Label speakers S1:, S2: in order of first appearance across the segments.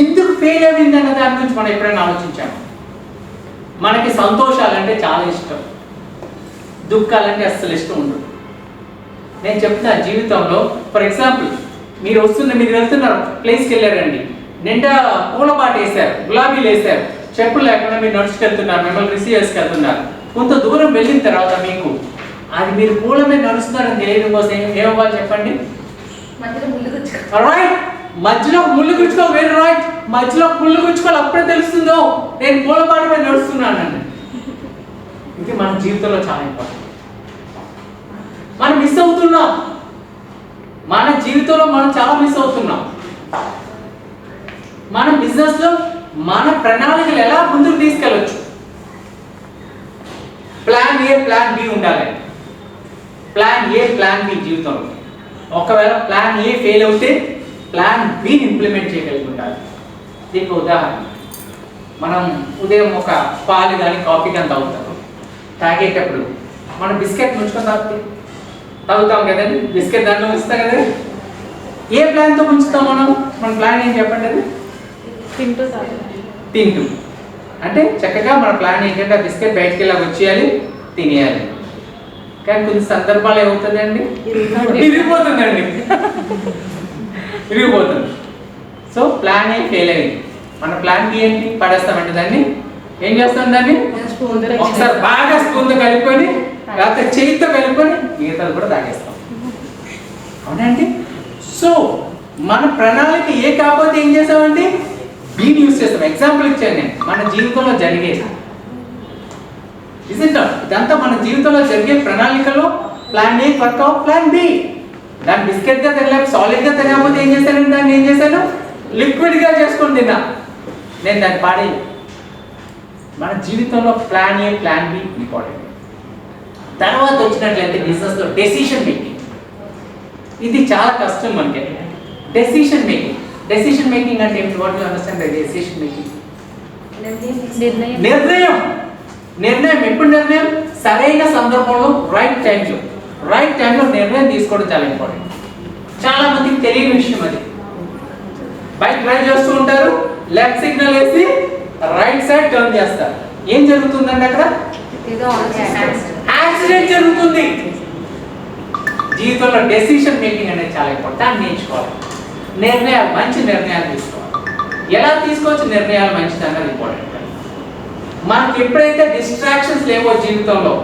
S1: ఎందుకు ఫెయిల్ అయింది అన్న దాని గురించి మనం ఎప్పుడైనా ఆలోచించాము? మనకి సంతోషాలంటే చాలా ఇష్టం, దుఃఖాలంటే అస్సలు ఇష్టం ఉండదు. నేను చెప్తున్నా జీవితంలో, ఫర్ ఎగ్జాంపుల్ మీరు వెళ్తున్నారు, ప్లేస్కి వెళ్ళారండి, నిండా పూలపాట వేశారు, గులాబీలు వేశారు, చెప్పులు లేకుండా మీరు నడుచుకెళ్తున్నారు, మిమ్మల్ని రిసీవ్ చేసుకెళ్తున్నారు. కొంత దూరం వెళ్ళిన తర్వాత మీకు అది మీరు పూల మీద నడుస్తున్నారని తెలియడం కోసం ఏమవ్వాలి చెప్పండి? రైట్, మధ్యలో ముళ్ళు గుచ్చుకో, వెరీ రైట్, మధ్యలో ముళ్ళు గుచ్చుకోవాలి, అప్పుడే తెలుస్తుందో నేను పూలపాట మీద నడుస్తున్నానండి. ఇది మన జీవితంలో చాలా ఇంపార్టెంట్. మనం మిస్ అవుతున్నాం, మన జీవితంలో మనం చాలా మిస్ అవుతున్నాం. మన బిజినెస్ లో మన ప్రణాళికలు ఎలా ముందుకు తీసుకెళ్ళొచ్చు? ప్లాన్ ఏ, ప్లాన్ బి ఉండాలి. ప్లాన్ ఏ, ప్లాన్ బి జీవితంలో. ఒకవేళ ప్లాన్ ఏ ఫెయిల్ అవుతే ప్లాన్ బిని ఇంప్లిమెంట్ చేయగలిగి ఉండాలి. దీనికి ఉదాహరణ, మనం ఉదయం ఒక పాలు కానీ కాఫీ కానీ తాగుతాం. తాగేటప్పుడు మనం బిస్కెట్ ముంచుకొని తాగుతాం కదండి, బిస్కెట్ దాంట్లో ఉంచుతాం కదా. ఏ ప్లాన్తో ఉంచుతాం మనం? మన ప్లాన్ ఏం చెప్పండి? అది తింటూ. అంటే చక్కగా మన ప్లాన్ ఏంటంటే ఆ బిస్కెట్ బయటికి వెళ్ళి వచ్చేయాలి, తినేయాలి. కానీ కొన్ని సందర్భాలు ఏమవుతుందండి, విరిగిపోతుందండి, విరిగిపోతుంది. సో ప్లాన్ ఏ ఫెయిల్ అయింది. మన ప్లాన్ బి ఏంటి? పడేస్తామంటే దాన్ని ఏం చేస్తాం? దాన్ని ఒకసారి బాగా స్పూన్తో కలుపుకొని, లేకపోతే చేతితో కలుపుకొని మిగతాది కూడా తాగేస్తాం. అవునండి. సో మన ప్రణాళిక ఏ కాకపోతే ఏం చేసామంటే బీని యూజ్ చేస్తాం. ఎగ్జాంపుల్ ఇచ్చాను నేను, మన జీవితంలో జరిగేది ఇదంతా మన జీవితంలో జరిగే ప్రణాళికలో plan A workout, plan B. దాన్ని బిస్కెట్గా తినలేక సాలిడ్గా తినకపోతే ఏం చేశాను? దాన్ని ఏం చేశాను? లిక్విడ్గా చేసుకొని తిన్నా. నేను దాన్ని పాడేది. మన జీవితంలో plan A, plan B important. తర్వాత వచ్చినట్లయితే బిజినెస్లో డెసిషన్ మేకింగ్. ఇది చాలా కష్టం మనకి. Decision making. డెసిషన్ మేకింగ్ అంటే ఏంటి? What you understand by decision making? నిర్ణయం. నిర్ణయం ఎప్పుడు? నిర్ణయం సరైన సందర్భంలో, రైట్ టైంలో నిర్ణయం తీసుకోవడం చాలా ఇంపార్టెంట్. చాలా మందికి తెలియని విషయం అది. బైక్ డ్రైవ్ చేస్తూ ఉంటారు, లెఫ్ట్ సిగ్నల్ వేసి రైట్ సైడ్ టర్న్ చేస్తారు. ఏం జరుగుతుందండి అక్కడ? యాక్సిడెంట్ జరుగుతుంది. జీవితంలో డెసిషన్ మేకింగ్ అనేది చాలా ఇంపార్టెంట్. దాన్ని నేర్చుకోవాలి. నిర్ణయాలు, మంచి నిర్ణయాలు తీసుకోవాలి. ఎలా తీసుకోవచ్చు నిర్ణయాలు మంచిది అన్నది ఇంపార్టెంట్. మనకి ఎప్పుడైతే డిస్ట్రాక్షన్స్ లేవో జీవితంలో,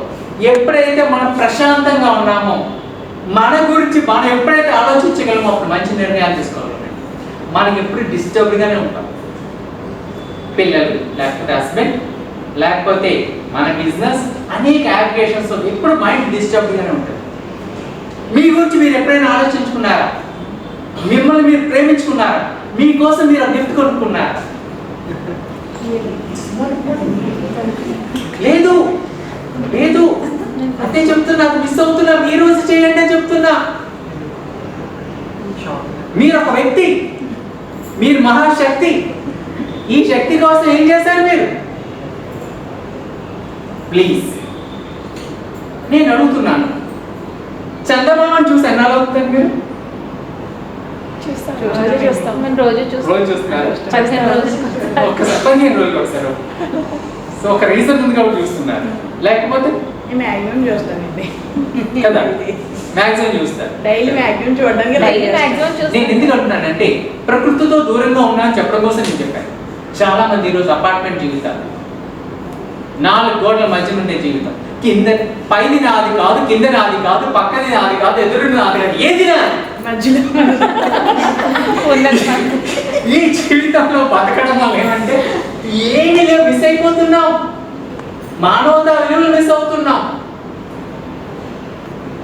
S1: ఎప్పుడైతే మనం ప్రశాంతంగా ఉన్నామో, మన గురించి మనం ఎప్పుడైతే ఆలోచించగలమో అప్పుడు మంచి నిర్ణయాలు తీసుకోవాలి. మనకి ఎప్పుడు డిస్టర్బ్గానే ఉంటాం. పిల్లలు, లేకపోతే హస్బెండ్, లేకపోతే మన బిజినెస్, అనేక అప్లికేషన్స్ ఎప్పుడు మైండ్ డిస్టర్బ్గానే ఉంటుంది. మీ గురించి మీరు ఎప్పుడైనా ఆలోచించుకున్నారా? మిమ్మల్ని మీరు ప్రేమించుకున్నారా? మీకోసం మీరు గిఫ్ట్ కొనుక్కున్నారా? లేదు. అదే చెప్తున్నా, మిస్ అవుతున్నా. ఈ రోజు చేయండి అని చెప్తున్నా. మీరు ఒక వ్యక్తి, మీరు మహాశక్తి. ఈ శక్తి కోసం ఏం చేశారు మీరు? ప్లీజ్ నేను అడుగుతున్నాను, చందమామని చూసి ఎన్నాళ్ళు అవుతుంది మీరు? రోజు చూస్తున్నారు. 15 రోజులు ఒకసారి. సో ఒక రీజన్ ఉంది కాబట్టి చూస్తున్నారు, లేకపోతే
S2: మ్యాక్సిమం చూస్తానండి
S1: కదా, మ్యాక్సిమం చూస్తారు.
S2: డైలీ మ్యాక్సిమం చూడడానికి.
S1: నేను ఎందుకు అంటున్నానంటే ప్రకృతితో దూరంగా ఉన్నా అని చెప్పడం కోసం నేను చెప్పాను. చాలా మంది ఈరోజు అపార్ట్మెంట్ జీవితాలు, 4 గోడల మధ్య ఉండే జీవితం. కింద పైన నాది కాదు, కింద నాది కాదు, పక్కది నాది కాదు, ఎదురు నాది కాదు, ఏది నాది
S2: మధ్యలో.
S1: ఈ జీవితంలో బతకడం వల్ల ఏమంటే ఏమి లేవు, మిస్ అయిపోతున్నాం. మానవతా విలువలు మిస్ అవుతున్నాం.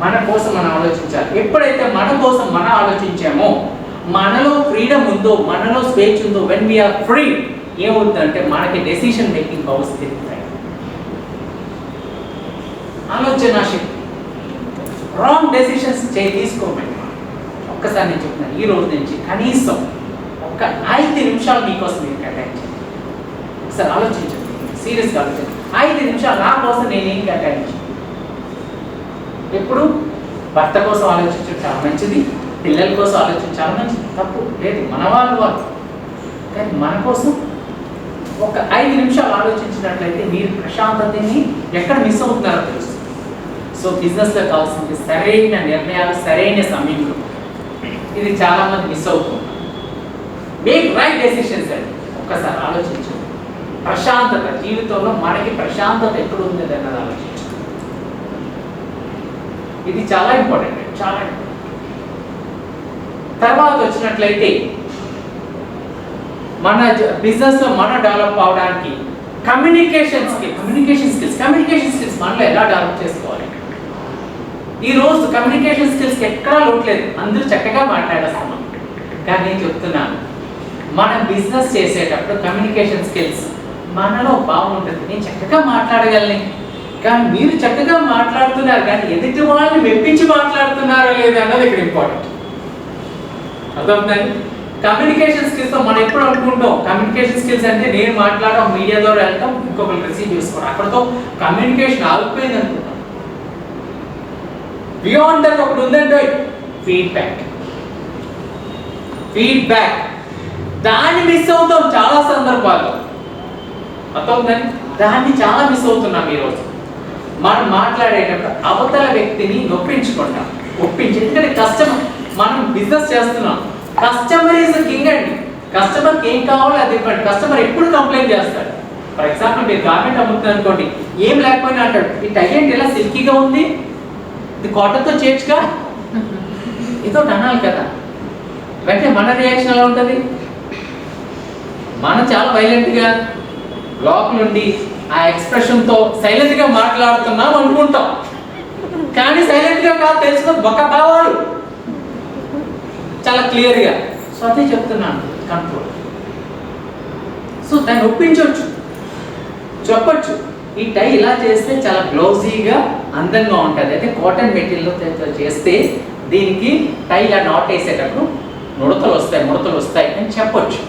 S1: మన కోసం మనం ఆలోచించాలి. ఎప్పుడైతే మన కోసం మనం ఆలోచించామో, మనలో ఫ్రీడమ్ ఉందో, మనలో స్వేచ్ఛ ఉందో, వెన్ వీఆర్ ఫ్రీ, ఏమవుతుందంటే మనకి డెసిషన్ మేకింగ్ పవర్స్ పెరుగుతాయి. ఆలోచన శక్తి. Wrong decisions తీసుకోమండి. ఒక్కసారి నేను చెప్తున్నాను, ఈ రోజు నుంచి కనీసం ఒక 5 నిమిషాలు మీకోసం మీరు కేటాయించండి. ఒకసారి ఆలోచించండి, సీరియస్గా ఆలోచించండి. 5 నిమిషాలు నా కోసం నేనేం కేటాయించాను? ఎప్పుడు భర్త కోసం ఆలోచించడం చాలా మంచిది, పిల్లల కోసం ఆలోచించడం చాలా మంచిది, తప్పు లేదు, మన వాళ్ళు. కానీ మన కోసం ఒక 5 నిమిషాలు ఆలోచించినట్లయితే మీరు ప్రశాంతతని ఎక్కడ మిస్ అవుతున్నారో తెలుస్తుంది. సో బిజినెస్లో కావాల్సింది సరైన నిర్ణయాలు సరైన సమయంలో. ఇది చాలామంది మిస్ అవుతున్నారు. మేక్ రైట్ డెసిషన్స్ అండి. ఒక్కసారి ఆలోచించండి. ప్రశాంతత జీవితంలో మనకి ప్రశాంతత ఎక్కడ ఉంది అన్నది ఆలోచించండి. ఇది చాలా ఇంపార్టెంట్ అండి, చాలా ఇంపార్టెంట్. తర్వాత వచ్చినట్లయితే మన బిజినెస్లో మనం డెవలప్ అవడానికి కమ్యూనికేషన్ స్కిల్స్ మనలో ఎలా డెవలప్ చేసుకోవాలి. ఈ రోజు కమ్యూనికేషన్ స్కిల్స్కి ఎక్కడా లోట్లేదు, అందరూ చక్కగా మాట్లాడేస్తున్నాం. కానీ నేను చెప్తున్నాను, మనం బిజినెస్ చేసేటప్పుడు కమ్యూనికేషన్ స్కిల్స్ మనలో బాగుంటుంది. నేను చక్కగా మాట్లాడగలను, కానీ మీరు చక్కగా మాట్లాడుతున్నారు, కానీ ఎదుటి వాళ్ళని మెప్పించి మాట్లాడుతున్నారో లేదా అన్నది ఇక్కడ ఇంపార్టెంట్. అర్థమవుతుందండి? కమ్యూనికేషన్ స్కిల్స్ మనం ఎప్పుడు అనుకుంటాం, కమ్యూనికేషన్ స్కిల్స్ అంటే నేను మాట్లాడడం, మీడియా ద్వారా వెళ్తాం, ఇంకొకరు రిసీవ్ చేసుకోవడం, అక్కడతో కమ్యూనికేషన్ ఆగిపోయింది అనుకుంటాం. బియాండ్ దట్ ఒకటి ఉందంటే ఫీడ్బ్యాక్ దాన్ని మిస్ అవుతాం చాలా సందర్భాల్లో. అర్థమవుతుందండి? దాన్ని చాలా మిస్ అవుతున్నాం ఈరోజు. మనం మాట్లాడేటప్పుడు అవతల వ్యక్తిని ఒప్పించుకుంటాం, ఎందుకంటే కస్టమర్, మనం బిజినెస్ చేస్తున్నాం, కస్టమర్ ఈజ్ కింగ్ అండి. కస్టమర్కి ఏం కావాలో అది ఇవ్వండి. కస్టమర్ ఎప్పుడు కంప్లైంట్ చేస్తాడు. ఫర్ ఎగ్జాంపుల్ మీరు గార్మెంట్ అమ్ముతున్నారు అనుకోండి, ఏం లేకపోయినా అంటాడు, ఈ టై ఏంటి ఇలా సిల్కీగా ఉంది, ఇది కాటన్తో చేయొచ్చుగా, ఇదో అనాలి కదా. వెంటనే మన రియాక్షన్ ఎలా ఉంటుంది? మనం చాలా వైలెంట్గా లోపలుండి ఆ ఎక్స్ప్రెషన్తో సైలెంట్గా మాట్లాడుతున్నాం అనుకుంటాం, కానీ సైలెంట్గా కాదు, తెలుసుకో ఒక భావాలు చాలా క్లియర్గా. సో అదే చెప్తున్నాను, కంట్రోల్. సో దాన్ని ఒప్పించవచ్చు, చెప్పొచ్చు, ఈ టై ఇలా చేస్తే చాలా గ్లౌజీగా అందంగా ఉంటుంది, అయితే కాటన్ మెటీరియల్తో చేస్తే దీనికి టై ఇలా నాట్ వేసేటప్పుడు ముడతలు వస్తాయి అని చెప్పొచ్చు.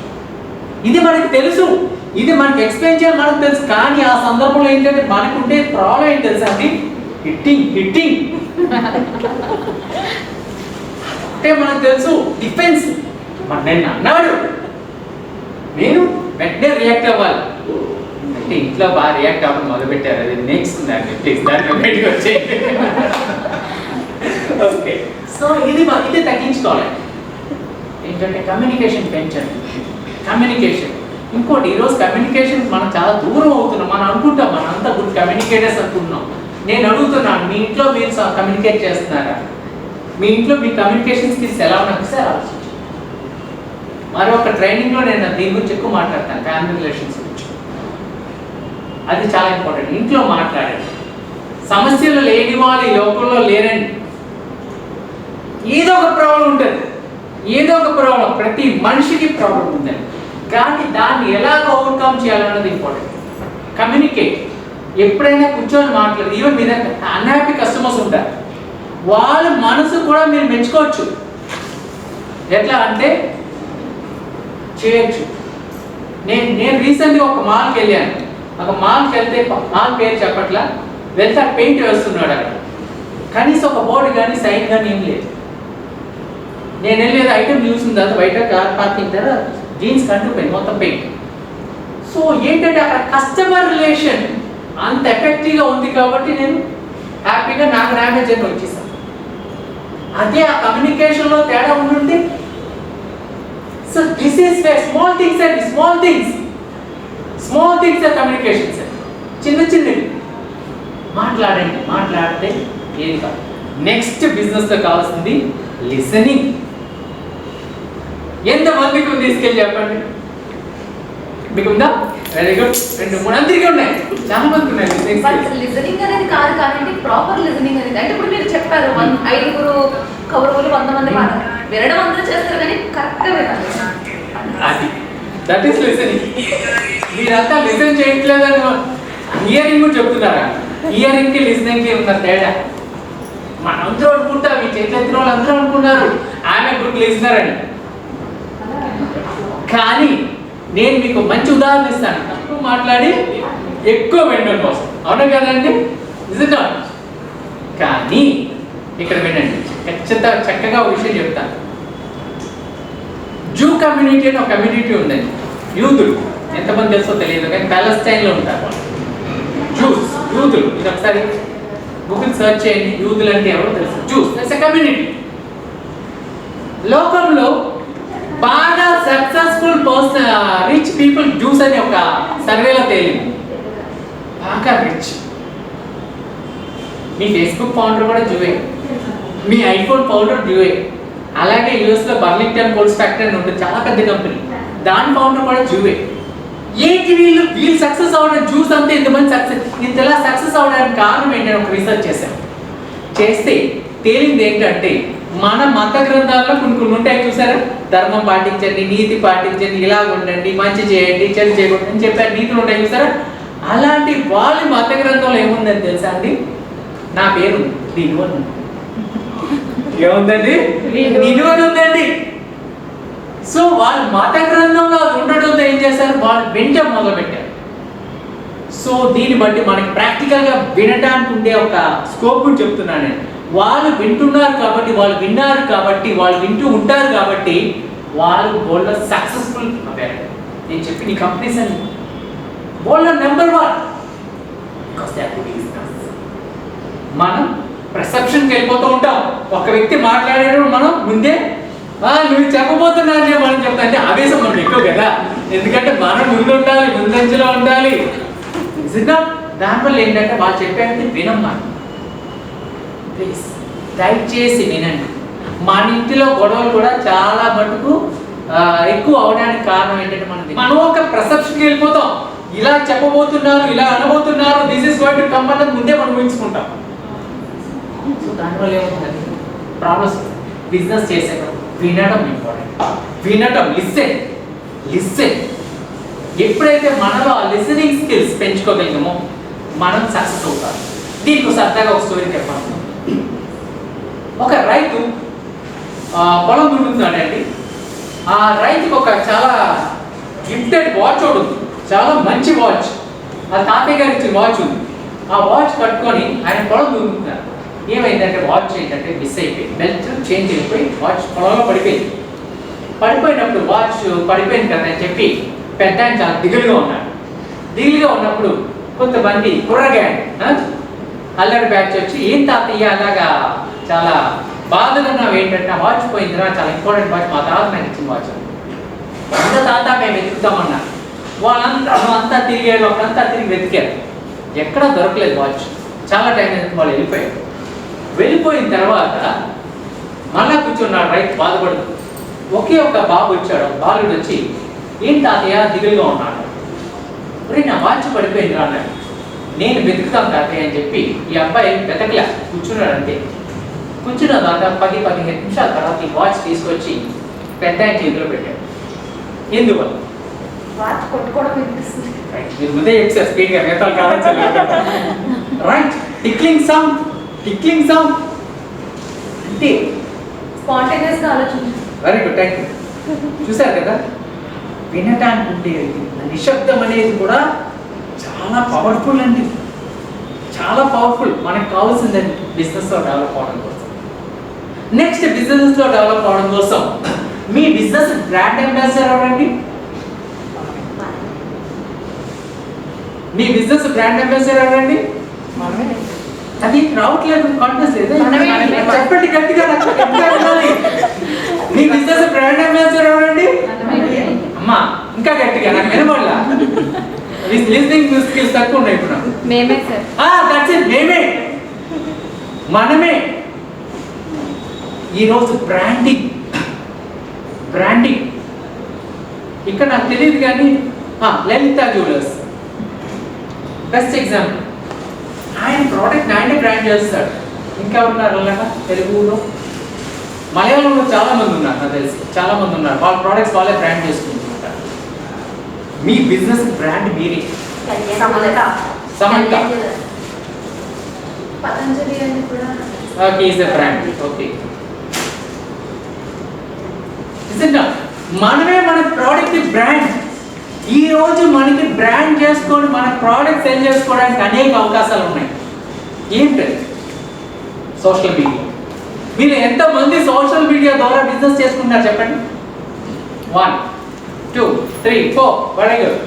S1: ఇది మనకి తెలుసు, ఇది మనకి ఎక్స్ప్లెయిన్ చేయాలి మనకు తెలుసు, కానీ ఆ సందర్భంలో ఏంటంటే మనకుంటే ప్రాబ్లం ఏంటి తెలుసా అండి? హిట్టింగ్ అంటే మనకు తెలుసు డిఫెన్స్. మరి నేను అన్నాడు, నేను వెంటనే రియాక్ట్ అవ్వాలి అంటే ఇంట్లో బాగా రియాక్ట్ అవ్వడం మొదలుపెట్టారు. అది నెక్స్ట్ దాన్ని ప్లీజ్ దాన్ని బయటకు వచ్చేయి. ఓకే, సో ఇది తగ్గించుకోవాలి. ఏంటంటే కమ్యూనికేషన్ పెంచండి. కమ్యూనికేషన్ ఇంకోటి, ఈరోజు కమ్యూనికేషన్ మనం చాలా దూరం అవుతున్నాం. మనం అనుకుంటాం మనం అంతా గుడ్ కమ్యూనికేటర్స్ అనుకుంటున్నాం. నేను అడుగుతున్నాను, మీ ఇంట్లో మీరు కమ్యూనికేట్ చేస్తున్నారా? మీ ఇంట్లో మీ కమ్యూనికేషన్ స్కిల్స్ ఎలా ఉన్నాయి సార్ ఆలోచించండి. మరొక ట్రైనింగ్లో నేను దీని గురించి ఎక్కువ మాట్లాడతాను, ఫ్యామిలీ రిలేషన్స్ గురించి. అది చాలా ఇంపార్టెంట్. ఇంట్లో మాట్లాడండి. సమస్యలు లేని వాళ్ళు ఈ లోకంలో లేరండి. ఏదో ఒక ప్రాబ్లం ఉంటుంది, ప్రతి మనిషికి ప్రాబ్లం ఉందండి. కానీ దాన్ని ఎలా ఓవర్కమ్ చేయాలన్నది ఇంపార్టెంట్. కమ్యూనికేట్. ఎప్పుడైనా కూర్చొని మాట్లాడదు. ఈవెన్ మీ దగ్గర అన్హ్యాపీ కస్టమర్స్ ఉంటారు, వాళ్ళ మనసు కూడా మీరు మెచ్చుకోవచ్చు. ఎట్లా అంటే చేయొచ్చు. నేను రీసెంట్గా ఒక మాల్కి వెళ్ళాను. ఒక మాల్కి వెళ్తే మాల్ పేరు చెప్పట్లా, వెళ్తే పెయింట్ వేస్తున్నాడు అక్కడ. కనీసం ఒక బోర్డు కానీ సైన్ కానీ ఏం లేదు. నేను వెళ్ళేది ఐటమ్ చూసిన తర్వాత బయట కార్ పార్కింగ్ దగ్గర జీన్స్ కంటుపోయింది మొత్తం పెయింట్. సో ఏంటంటే అక్కడ కస్టమర్ రిలేషన్ అంత ఎఫెక్టివ్గా ఉంది కాబట్టి నేను హ్యాపీగా నాకు డ్యామేజ్ అని వచ్చేసాను. అదే ఆ కమ్యూనికేషన్లో తేడా ఉండుంటే. So this is small things అండి, స్మాల్ థింగ్స్ కమ్యూనికేషన్స్ అండి. చిన్నవి మాట్లాడండి. మాట్లాడితే ఏది కాదు. నెక్స్ట్ బిజినెస్లో కావాల్సింది లిసనింగ్. ఎంతమందికి తీసుకెళ్ళి చెప్పండి, మీకు ఉందా? Very good. 2, 3 అందరికీ ఉన్నాయి, చాలా మందికి ఉన్నాయి.
S3: లిజనింగ్ అనేది కాదు కానీ ప్రాపర్ లిజనింగ్ అనేది అంటే ఇప్పుడు మీరు చెప్పారు 5 కౌరవులు 100 మంది వినడం అందరూ చేస్తారు కానీ కరెక్ట్గా వినాలి.
S1: అది దట్ ఈస్ లిసనింగ్. మీరంతా లిసన్ చేయట్లేదని హియరింగ్ కూడా చెప్తున్నారా? హియరింగ్కి లిసనింగ్కి ఉన్న తేడా మనందరూ అనుకుంటాం, మీ చేతులెత్తిన వాళ్ళు అందరూ అనుకున్నారు ఆమె గుడ్ లిసనర్ అని. కానీ నేను మీకు మంచి ఉదాహరణ ఇస్తాను. తక్కువ మాట్లాడి ఎక్కువ వినడం కోసం, అవునా కదండి? నిజంగా. కానీ ఇక్కడ వినండి, చక్కగా ఒక విషయం చెప్తాను. జూ కమ్యూనిటీ అని ఒక కమ్యూనిటీ ఉందండి. యూదులు ఎంతమంది తెలుసో తెలియదు కానీ ప్యాలెస్టైన్లో ఉంటారు వాళ్ళు. జూస్ యూదులు, ఇది ఒకసారి గూగుల్ సెర్చ్ చేయండి, యూదులు అంటే ఎవరో తెలుసు. Juice it's a community. లోకంలో బాగా successful person rich people juice అని ఒక సర్వేలో తేలింది. బాగా రిచ్. మీ ఫేస్బుక్ ఫౌండర్ కూడా జూవే, మీ ఐఫోన్ ఫౌండర్ జూవే. అలాగే యూఎస్లో బర్లింగ్టన్ కోల్స్ ఫ్యాక్టరీ అని ఉంటుంది, చాలా పెద్ద కంపెనీ, దాని ఫౌండర్ కూడా జూవే. ఏంటి వీళ్ళు సక్సెస్ అవ్వడం, జ్యూస్ అంతా ఇంతమంది సక్సెస్, ఇంతలా సక్సెస్ అవ్వడానికి కారణం ఏంటని ఒక రీసెర్చ్ చేస్తే తేలింది ఏంటంటే మన మత గ్రంథాల్లో కొన్ని ఉంటాయి చూసారా, ధర్మం పాటించండి, నీతి పాటించండి, ఇలా ఉండండి, మంచి చేయండి, చెడు చేయకూడదు అని చెప్పారు, నీతులు ఉంటాయి చూసారా. అలాంటి వాళ్ళ మత గ్రంథంలో ఏముందని తెలుసా అండి? నా పేరు నిలువను. ఏముందండి? నిలువను ఉందండి. సో వాళ్ళ మత గ్రంథంలో అది ఉండడంతో ఏం చేశారు, వాళ్ళు వినటం మొదలు పెట్టారు. సో దీన్ని బట్టి మనకి ప్రాక్టికల్గా వినడానికి ఉండే ఒక స్కోప్ చెప్తున్నాను నేను. వాళ్ళు వింటున్నారు కాబట్టి, వాళ్ళు విన్నారు కాబట్టి, వాళ్ళు వింటూ ఉంటారు కాబట్టి వాళ్ళు వరల్డ్లో సక్సెస్ఫుల్ అయ్యారు. నేను చెప్పిన ఈ కంపెనీస్ అని వరల్డ్లో number 1 because they are good business. మనం పర్సెప్షన్కి వెళ్ళిపోతూ ఉంటాం. ఒక వ్యక్తి మాట్లాడేటప్పుడు మనం ముందే నువ్వు చెప్పబోతున్నానే మనం చెప్తా అంటే ఆవేశం మనం ఎక్కువ కదా, ఎందుకంటే మనం ముందు ఉండాలి, ముందంజలో ఉండాలి. దానివల్ల ఏంటంటే వాళ్ళు చెప్పేది వినమ్మా, ప్లీజ్ దయచేసి వినండి. మన ఇంటిలో గొడవలు కూడా చాలా మటుకు ఎక్కువ అవడానికి కారణం ఏంటంటే మనం ఒక పర్సెప్షన్కి వెళ్ళిపోతాం. ఇలా చెప్పబోతున్నారు, ఇలా అనబోతున్నారు, this is going to come అన్నది ముందే మనం ఊహించుకుంటాం. సో దానివల్ల ఏమవుతుంది, ప్రాబ్లమ్స్. బిజినెస్ చేసేటప్పుడు వినడం ఇంపార్టెంట్. వినడం, లిసన్. ఎప్పుడైతే మనలో ఆ లిసనింగ్ స్కిల్స్ పెంచుకోగలిగామో మనం సక్సెస్ అవుతాం. దీనికి సరదాగా ఒక స్టోరీ చెప్పాను. ఒక రైతు పొలం దున్నుతున్నాడండి. ఆ రైతుకి ఒక చాలా గిఫ్టెడ్ వాచ్ ఒకటి ఉంది, చాలా మంచి వాచ్. ఆ తాతయ్య గారు ఇచ్చిన వాచ్ ఉంది. ఆ వాచ్ కట్టుకొని ఆయన పొలం దున్నుతున్నారు. ఏమైందంటే వాచ్ ఏంటంటే మిస్ అయిపోయింది, బెల్ట్ చేంజ్ అయిపోయి వాచ్ పొలంలో పడిపోయింది. పడిపోయినప్పుడు వాచ్ పడిపోయింది కదా అని చెప్పి పెద్ద ఆయన చాలా దిగులుగా ఉన్నాడు. దిగులుగా ఉన్నప్పుడు కొంతమంది కుర్రగాండి అల్లరి బ్యాచ్ వచ్చి, ఏం తాతయ్య అలాగా చాలా బాధగా ఉన్నావు ఏంటంటే, ఆ వాచ్ పోయిందిరా, చాలా ఇంపార్టెంట్ వాచ్, మా తాత నాకు ఇచ్చిన వాచ్. అంత తాత మేము వెతుకుతామన్నా. వాళ్ళంతా తిరిగారు, అక్కడంతా తిరిగి వెతికారు, ఎక్కడా దొరకలేదు వాచ్. చాలా టైం అయింది, వాళ్ళు వెళ్ళిపోయిన తర్వాత మళ్ళా కూర్చున్నాడు రైతు బాధపడుతూ. ఒకే ఒక బాబు వచ్చాడు, బాలుడు వచ్చి, ఏం తాతయ్య దిగులుగా ఉన్నాడు, మరి నా వాచ్ పడిపోయింది రా అన్నాడు. నేను వెతుకుతాను తాతయ్య అని చెప్పి ఈ అబ్బాయి వెతకలే, కూర్చున్నాడు అంతే. కూర్చున్న తర్వాత 10-15 నిమిషాల తర్వాత ఈ వాచ్ తీసుకొచ్చి పెద్ద ఆయన చేతిలో పెట్టాడు. ఎందువల్ల?
S3: వాచ్ కొట్టుకోవడం వినిపిస్తుంది.
S1: మీరు ముందే చెప్పారు స్పీడ్గా, నేతలు కావచ్చు. రైట్, టిక్లింగ్ సౌండ్ అంటే
S3: స్పాంటేనియస్గా ఆలోచించు.
S1: Very good, thank you. చూసారు కదా, వినటానికి ఉండే నిశ్శబ్దం అనేది కూడా చాలా పవర్ఫుల్ అండి, చాలా పవర్ఫుల్. మనకు కావాల్సిందండి బిజినెస్లో డెవలప్ అవడం కోసం. నెక్స్ట్ బిజినెస్లో డెవలప్ అవడం కోసం మీ బిజినెస్ బ్రాండ్ అంబాసిడర్ ఎవరండి? మీ బిజినెస్ బ్రాండ్ అంబాసిడర్ ఎవరండి? అది రావట్లేదు, కాన్ఫిడెన్స్ లేదు. చెప్పండి గట్టిగా, మీ బిజినెస్ బ్రాండ్ అంబాసిడర్ ఎవరండి? అమ్మా ఇంకా గట్టిగా, నాకు వినబడలా. లిస్నింగ్ స్కిల్స్ తక్కువ ఉన్నాయి ఇప్పుడు.
S3: మేమే సార్.
S1: దట్స్ ఇట్, మనమే. ఈరోజు బ్రాండింగ్ ఇక్కడ నాకు తెలియదు కానీ లలిత జ్యువెలర్స్ బెస్ట్ ఎగ్జాంపుల్. ఆయన ప్రోడక్ట్ ఆయనే బ్రాండ్ చేస్తాడు. ఇంకా ఉన్నారు అలాగా తెలుగులో, మలయాళంలో చాలా మంది ఉన్నారు, నాకు తెలిసి చాలా మంది ఉన్నారు. వాళ్ళ ప్రోడక్ట్స్ వాళ్ళే బ్రాండ్ చేసుకుంటుంటారు. మీ బిజినెస్ బ్రాండ్ మీరే. సమంత
S3: పతంజలి అని కూడా
S1: ఈజ్ ఎ బ్రాండ్. ఓకే, మనమే మన ప్రోడక్ట్ బ్రాండ్. ఈ రోజు మనకి బ్రాండ్ చేసుకొని మన ప్రోడక్ట్ సెల్ చేసుకోవడానికి అనేక అవకాశాలు ఉన్నాయి. ఏంటంటే సోషల్ మీడియా. మీరు ఎంతమంది సోషల్ మీడియా ద్వారా బిజినెస్ చేసుకుంటారు చెప్పండి? 1 2 3 4 వెరీ గుడ్.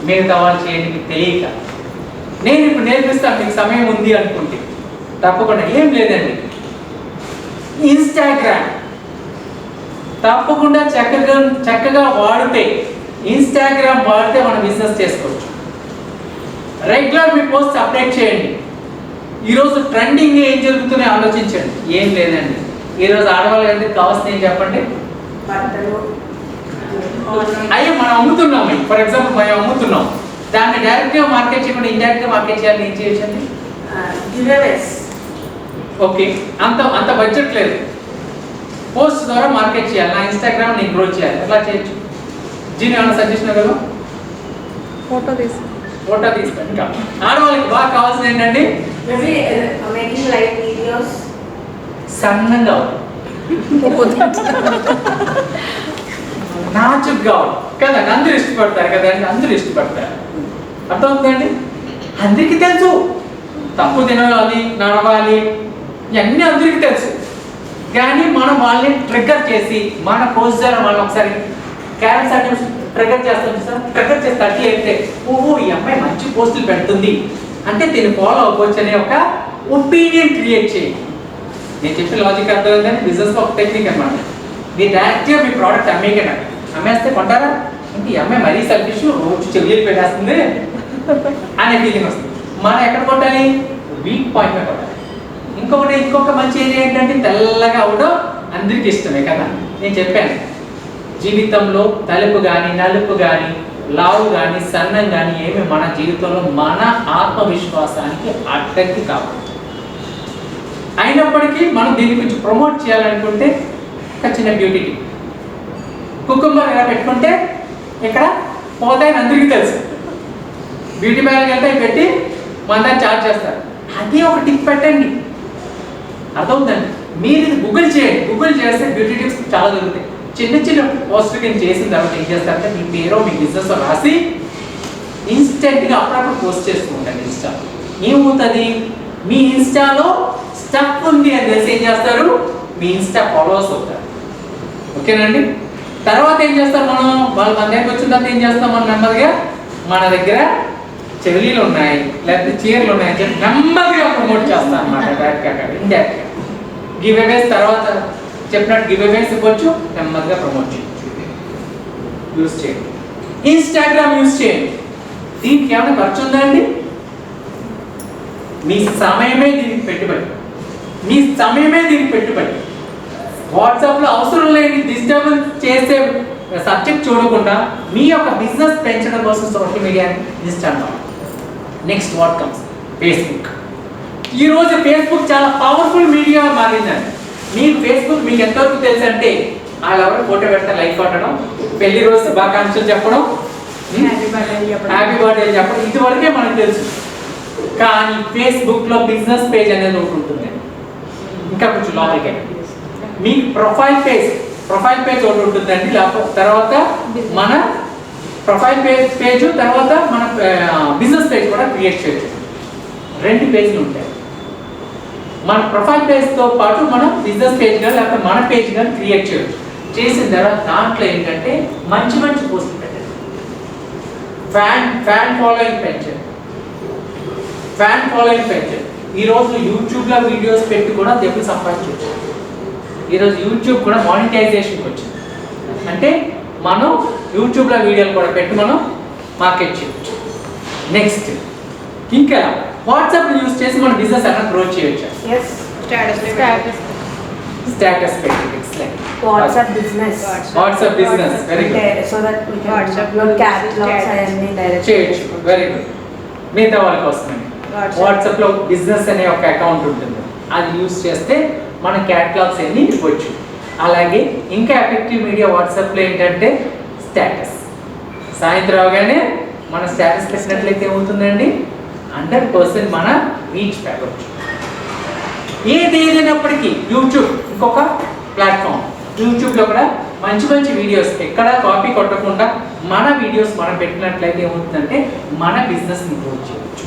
S1: మిగతా వాళ్ళు చేయండి మీకు తెలియక. నేను ఇప్పుడు నేర్పిస్తాను మీకు సమయం ఉంది అనుకుంటే. తప్పకుండా ఏం లేదండి. ఇన్స్టాగ్రామ్ తప్పకుండా చక్కగా వాడితే, ఇన్స్టాగ్రామ్ వాడితే మనం బిజినెస్ చేసుకోవచ్చు. రెగ్యులర్ మీ పోస్ట్ అప్డేట్ చేయండి. ఈరోజు ట్రెండింగ్ ఏం జరుగుతున్నాయో ఆలోచించండి. ఏం లేదండి, ఈరోజు ఆడవాళ్ళకి కావాల్సింది ఏం చెప్పండి? అయ్యో మనం అమ్ముతున్నాం. ఫర్ ఎగ్జాంపుల్ మనం అమ్ముతున్నాం, దాన్ని డైరెక్ట్గా మార్కెట్ చేయకుండా ఇండైరెక్ట్గా మార్కెట్ చేయాలి. ఏం చేయొచ్చండి? ఓకే, అంత బడ్జెట్ లేదు. పోస్ట్ ద్వారా మార్కెట్ చేయాలి. నా ఇన్స్టాగ్రామ్ నేను గ్రో చేయాలి. ఎట్లా చేయొచ్చు? జీని ఏమైనా సజెషన్ కదా? ఫోటో తీసుకోండి. ఇంకా ఆడవాళ్ళకి బాగా కావాల్సింది ఏంటండి? సన్నంగా నాచుకు కావాలి కదా, అందరూ ఇష్టపడతారు కదండి, అందరూ ఇష్టపడతారు. అర్థమవుతుందండి? అందరికీ తెలుసు తప్పు తినాలి, నడవాలి, ఇవన్నీ అందరికీ తెలుసు. కానీ మనం వాళ్ళని ట్రిగ్గర్ చేసి మన పోస్ట్ ద్వారా వాళ్ళు ఒకసారి క్యారెక్టర్ సర్టిఫికేట్ ట్రిగ్గర్ చేస్తాం సార్. ట్రిగ్గర్ చేసి తట్టి అయితే ఓహో ఈ అమ్మాయి మంచి పోస్టులు పెడుతుంది అంటే దీన్ని ఫాలో అవ్వచ్చు అనే ఒక ఒపీనియన్ క్రియేట్ చేయండి. నేను చెప్పే లాజిక్ అర్థమైందని బిజినెస్లో ఒక టెక్నిక్ అనమాట. మీరు డైరెక్ట్గా మీ ప్రోడక్ట్ అమ్మేయకండి. అమ్మేస్తే కొంటారా? అంటే ఈ అమ్మాయి మరీ సెల్ఫిష్, రోజు చెవులు పెట్టేస్తుంది అనే ఫీలింగ్ వస్తుంది. మనం ఎక్కడ కొట్టాలి? వీక్ పాయింట్ మీద కొట్టాలి. ఇంకొక మంచి ఏరియా ఏంటంటే తెల్లగా అవడం అందరికీ ఇష్టమే కదా. నేను చెప్పాను జీవితంలో తలుపు కానీ నలుపు కానీ లావు కానీ సన్నం కానీ ఏమి మన జీవితంలో మన ఆత్మవిశ్వాసానికి అడ్డంకి కావాలి. అయినప్పటికీ మనం దీని గురించి ప్రమోట్ చేయాలనుకుంటే ఒక చిన్న బ్యూటీ టిప్. కుకుంబర్ ఎలా పెట్టుకుంటే ఇక్కడ పోతాయని అందరికీ తెలుసు. బ్యూటీ పార్లర్కి వెళ్తే పెట్టి మన దాన్ని చార్జ్ చేస్తారు. అదే ఒక టిప్ పెట్టండి. అర్థమవుతుందండి? మీరు ఇది గూగుల్ చేయండి. గూగుల్ చేస్తే బ్యూటీ టిప్స్ చాలా దొరుకుతాయి. చిన్న పోస్టర్ కింద చేసిన తర్వాత ఏం చేస్తారంటే మీ పేరు మీ బిజినెస్ రాసి ఇన్స్టెంట్గా అప్పుడప్పుడు పోస్ట్ చేస్తూ ఉంటాను. ఇన్స్టా ఏమవుతుంది? మీ ఇన్స్టాలో స్టఫ్ ఉంది అని తెలిసి ఏం చేస్తారు? మీ ఇన్స్టా ఫాలోవర్స్ అవుతారు. ఓకేనండి? తర్వాత ఏం చేస్తాం మనం? వాళ్ళు మన దగ్గరికి వచ్చిన తర్వాత ఏం చేస్తాం? మనం నెమ్మదిగా మన దగ్గర చెవులీలు ఉన్నాయి లేకపోతే చీరలు ఉన్నాయని చెప్పి నెమ్మదిగా ప్రమోట్ చేస్తాం అన్నమాట. డైరెక్ట్గా ఇండైరెక్ట్గా గివ్ అవేస్ తర్వాత చెప్పినట్టు గివ్ అవేస్ ఇవ్వచ్చు, నెమ్మదిగా ప్రమోట్ చేయొచ్చు. యూజ్ చేయండి. ఇన్స్టాగ్రామ్ యూజ్ చేయండి. దీనికి ఏమైనా ఖర్చు ఉందా అండి? మీ సమయమే దీనికి పెట్టుబడి. మీ సమయమే దీనికి పెట్టుబడి. వాట్సాప్లో అవసరం లేని డిస్టర్బెన్స్ చేసే సబ్జెక్ట్ చూడకుండా మీ యొక్క బిజినెస్ పెంచడం కోసం సోషల్ మీడియాని Instagram. Next what comes? Facebook. ఈరోజు ఫేస్బుక్ చాలా పవర్ఫుల్ మీడియా మారిందండి. మీకు ఫేస్బుక్ మీకు ఎంతవరకు తెలుసు అంటే వాళ్ళు ఎవరు ఫోటో పెడతారు, లైక్ కొట్టడం, పెళ్లి రోజు శుభాకాంక్షలు చెప్పడం, హ్యాపీ బర్త్డే చెప్పడం, ఇదివరకే మనకు తెలుసు. కానీ ఫేస్బుక్లో బిజినెస్ పేజ్ అనేది ఒకటి ఉంటుంది. ఇంకా కొంచెం లోపలికి మీ ప్రొఫైల్ పేజ్ ఒకటి ఉంటుందండి. తర్వాత మన ప్రొఫైల్ పేజ్ తర్వాత మన బిజినెస్ పేజ్ కూడా క్రియేట్ చేయొచ్చు. 2 పేజీలు ఉంటాయి. మన ప్రొఫైల్ పేజ్తో పాటు మనం బిజినెస్ పేజ్ కానీ లేకపోతే మన పేజ్ కానీ క్రియేట్ చేయొచ్చు. చేసిన తర్వాత దాంట్లో ఏంటంటే మంచి పోస్టులు పెట్టండి. ఫ్యాన్ ఫాలోయింగ్ పెంచండి. ఈరోజు యూట్యూబ్లో వీడియోస్ పెట్టి కూడా డబ్బులు సంపాదించవచ్చు. ఈరోజు యూట్యూబ్ కూడా మానిటైజేషన్కి వచ్చింది. అంటే మనం యూట్యూబ్లో వీడియోలు కూడా పెట్టి మనం మార్కెట్ చేయవచ్చు. నెక్స్ట్ ఇంకా వాట్సాప్ యూజ్ చేసి మన బిజినెస్ అన్న గ్రో చేయొచ్చు. Status
S4: WhatsApp business
S1: very good.
S4: So that we can upload catalogs అన్ని డైరెక్ట్
S1: చేయొచ్చు. Very good. మిగతా వాళ్ళకి వస్తుంది. వాట్సాప్లో బిజినెస్ అనే ఒక అకౌంట్ ఉంటుంది. అది యూజ్ చేస్తే మన క్యాటలాగ్స్ అన్ని ఇవ్వచ్చు. అలాగే ఇంకా ఎఫెక్టివ్ మీడియా వాట్సాప్లో ఏంటంటే స్టేటస్. సాయంత్రం అవగానే మన స్టేటస్ పెట్టినట్లయితే ఏమవుతుందండి? 100% మన రీచ్ పెరగవచ్చు. ఏదైనప్పటికీ యూట్యూబ్ ఇంకొక ప్లాట్ఫామ్. యూట్యూబ్లో కూడా మంచి వీడియోస్ ఎక్కడ కాపీ కొట్టకుండా మన వీడియోస్ మనం పెట్టినట్లయితే ఏమవుతుందంటే మన బిజినెస్ని గ్రో చేయవచ్చు.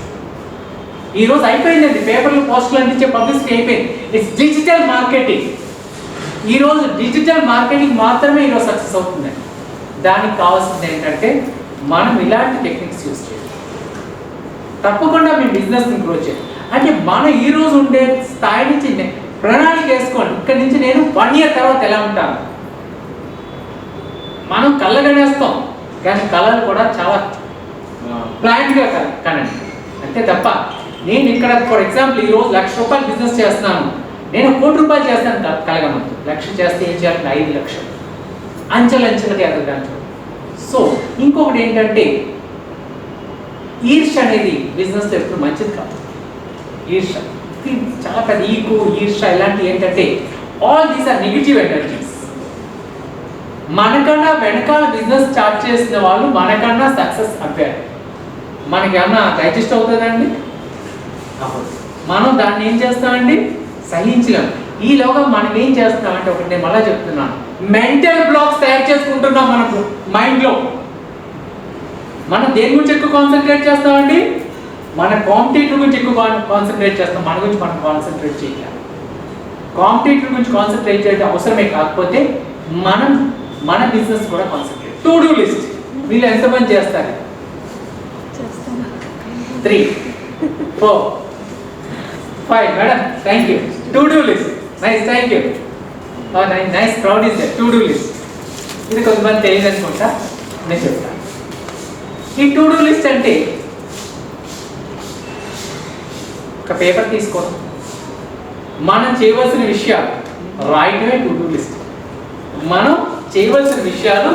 S1: ఈరోజు అయిపోయిందండి, పేపర్లు పోస్టులు అందించే పబ్లిసిటీ అయిపోయింది. It's digital marketing. ఈరోజు డిజిటల్ మార్కెటింగ్ మాత్రమే ఈరోజు సక్సెస్ అవుతుందండి. దానికి కావాల్సింది ఏంటంటే మనం ఇలాంటి టెక్నిక్స్ యూజ్ చేయాలి. తప్పకుండా మీ బిజినెస్ని గ్రో చేయాలి. అంటే మనం ఈ రోజు ఉండే స్థాయి నుంచి ప్రణాళిక వేసుకోండి. ఇక్కడ నుంచి నేను 1 year తర్వాత ఎలా ఉంటాను. మనం కళ్ళగనేస్తాం కానీ కళలు కూడా చాలా ప్లాన్గా కనండి. అంతే తప్ప నేను ఇక్కడ ఫర్ ఎగ్జాంపుల్ ఈరోజు ₹1,00,000 బిజినెస్ చేస్తున్నాను, నేను ₹1,00,00,000 చేస్తాను కలగనొద్దు. 1,00,000 చేస్తే ఏం చేయాలి? 5 లక్షలు అంచెలంచెలుగా ఎదగడానికి. సో ఇంకొకటి ఏంటంటే ఈర్ష అనేది బిజినెస్లో ఎప్పుడు మంచిది కాదు. ఈర్ష చాలా పెద్ద ఈగో, ఈర్ష ఇలాంటివి ఏంటంటే all these are negative energies. మనకన్నా వెనకాల బిజినెస్ స్టార్ట్ చేసిన వాళ్ళు మనకన్నా సక్సెస్ అవ్వారు. మనకి ఏమన్నా డైజెస్ట్ అవుతుందండి? మనం దాన్ని ఏం చేస్తామండి? సహించలేం. ఈలోగా మనం ఏం చేస్తామంటే ఒకటి నేను మళ్ళీ చెప్తున్నాను, మెంటల్ బ్లాక్స్ తయారు చేసుకుంటున్నాం మనకు మైండ్లో. మనం దేని గురించి ఎక్కువ కాన్సన్ట్రేట్ చేస్తామండి? మన కాంపిటేటర్ గురించి ఎక్కువ కాన్సన్ట్రేట్ చేస్తాం. మన గురించి మనం కాన్సన్ట్రేట్ చేయాలి. కాంపిటేటర్ గురించి కాన్సన్ట్రేట్ చేయడం అవసరమే, కాకపోతే మనం మన బిజినెస్ కూడా కాన్సన్ట్రేట్. టు డూ లిస్ట్ వీళ్ళు ఎంతమంది చేస్తారు? 3, 4, 5 madam, thank you. To do list, nice, thank you. Nice, proud is to do list. ఇది కొంతమంది తెలియదు అనుకుంటా, నేను చెప్తాను. ఈ టు డూ లిస్ట్ అంటే ఒక పేపర్ తీసుకోండి, మనం చేయవలసిన విషయాలు రాయటమే టు డూ లిస్ట్. మనం చేయవలసిన విషయాలు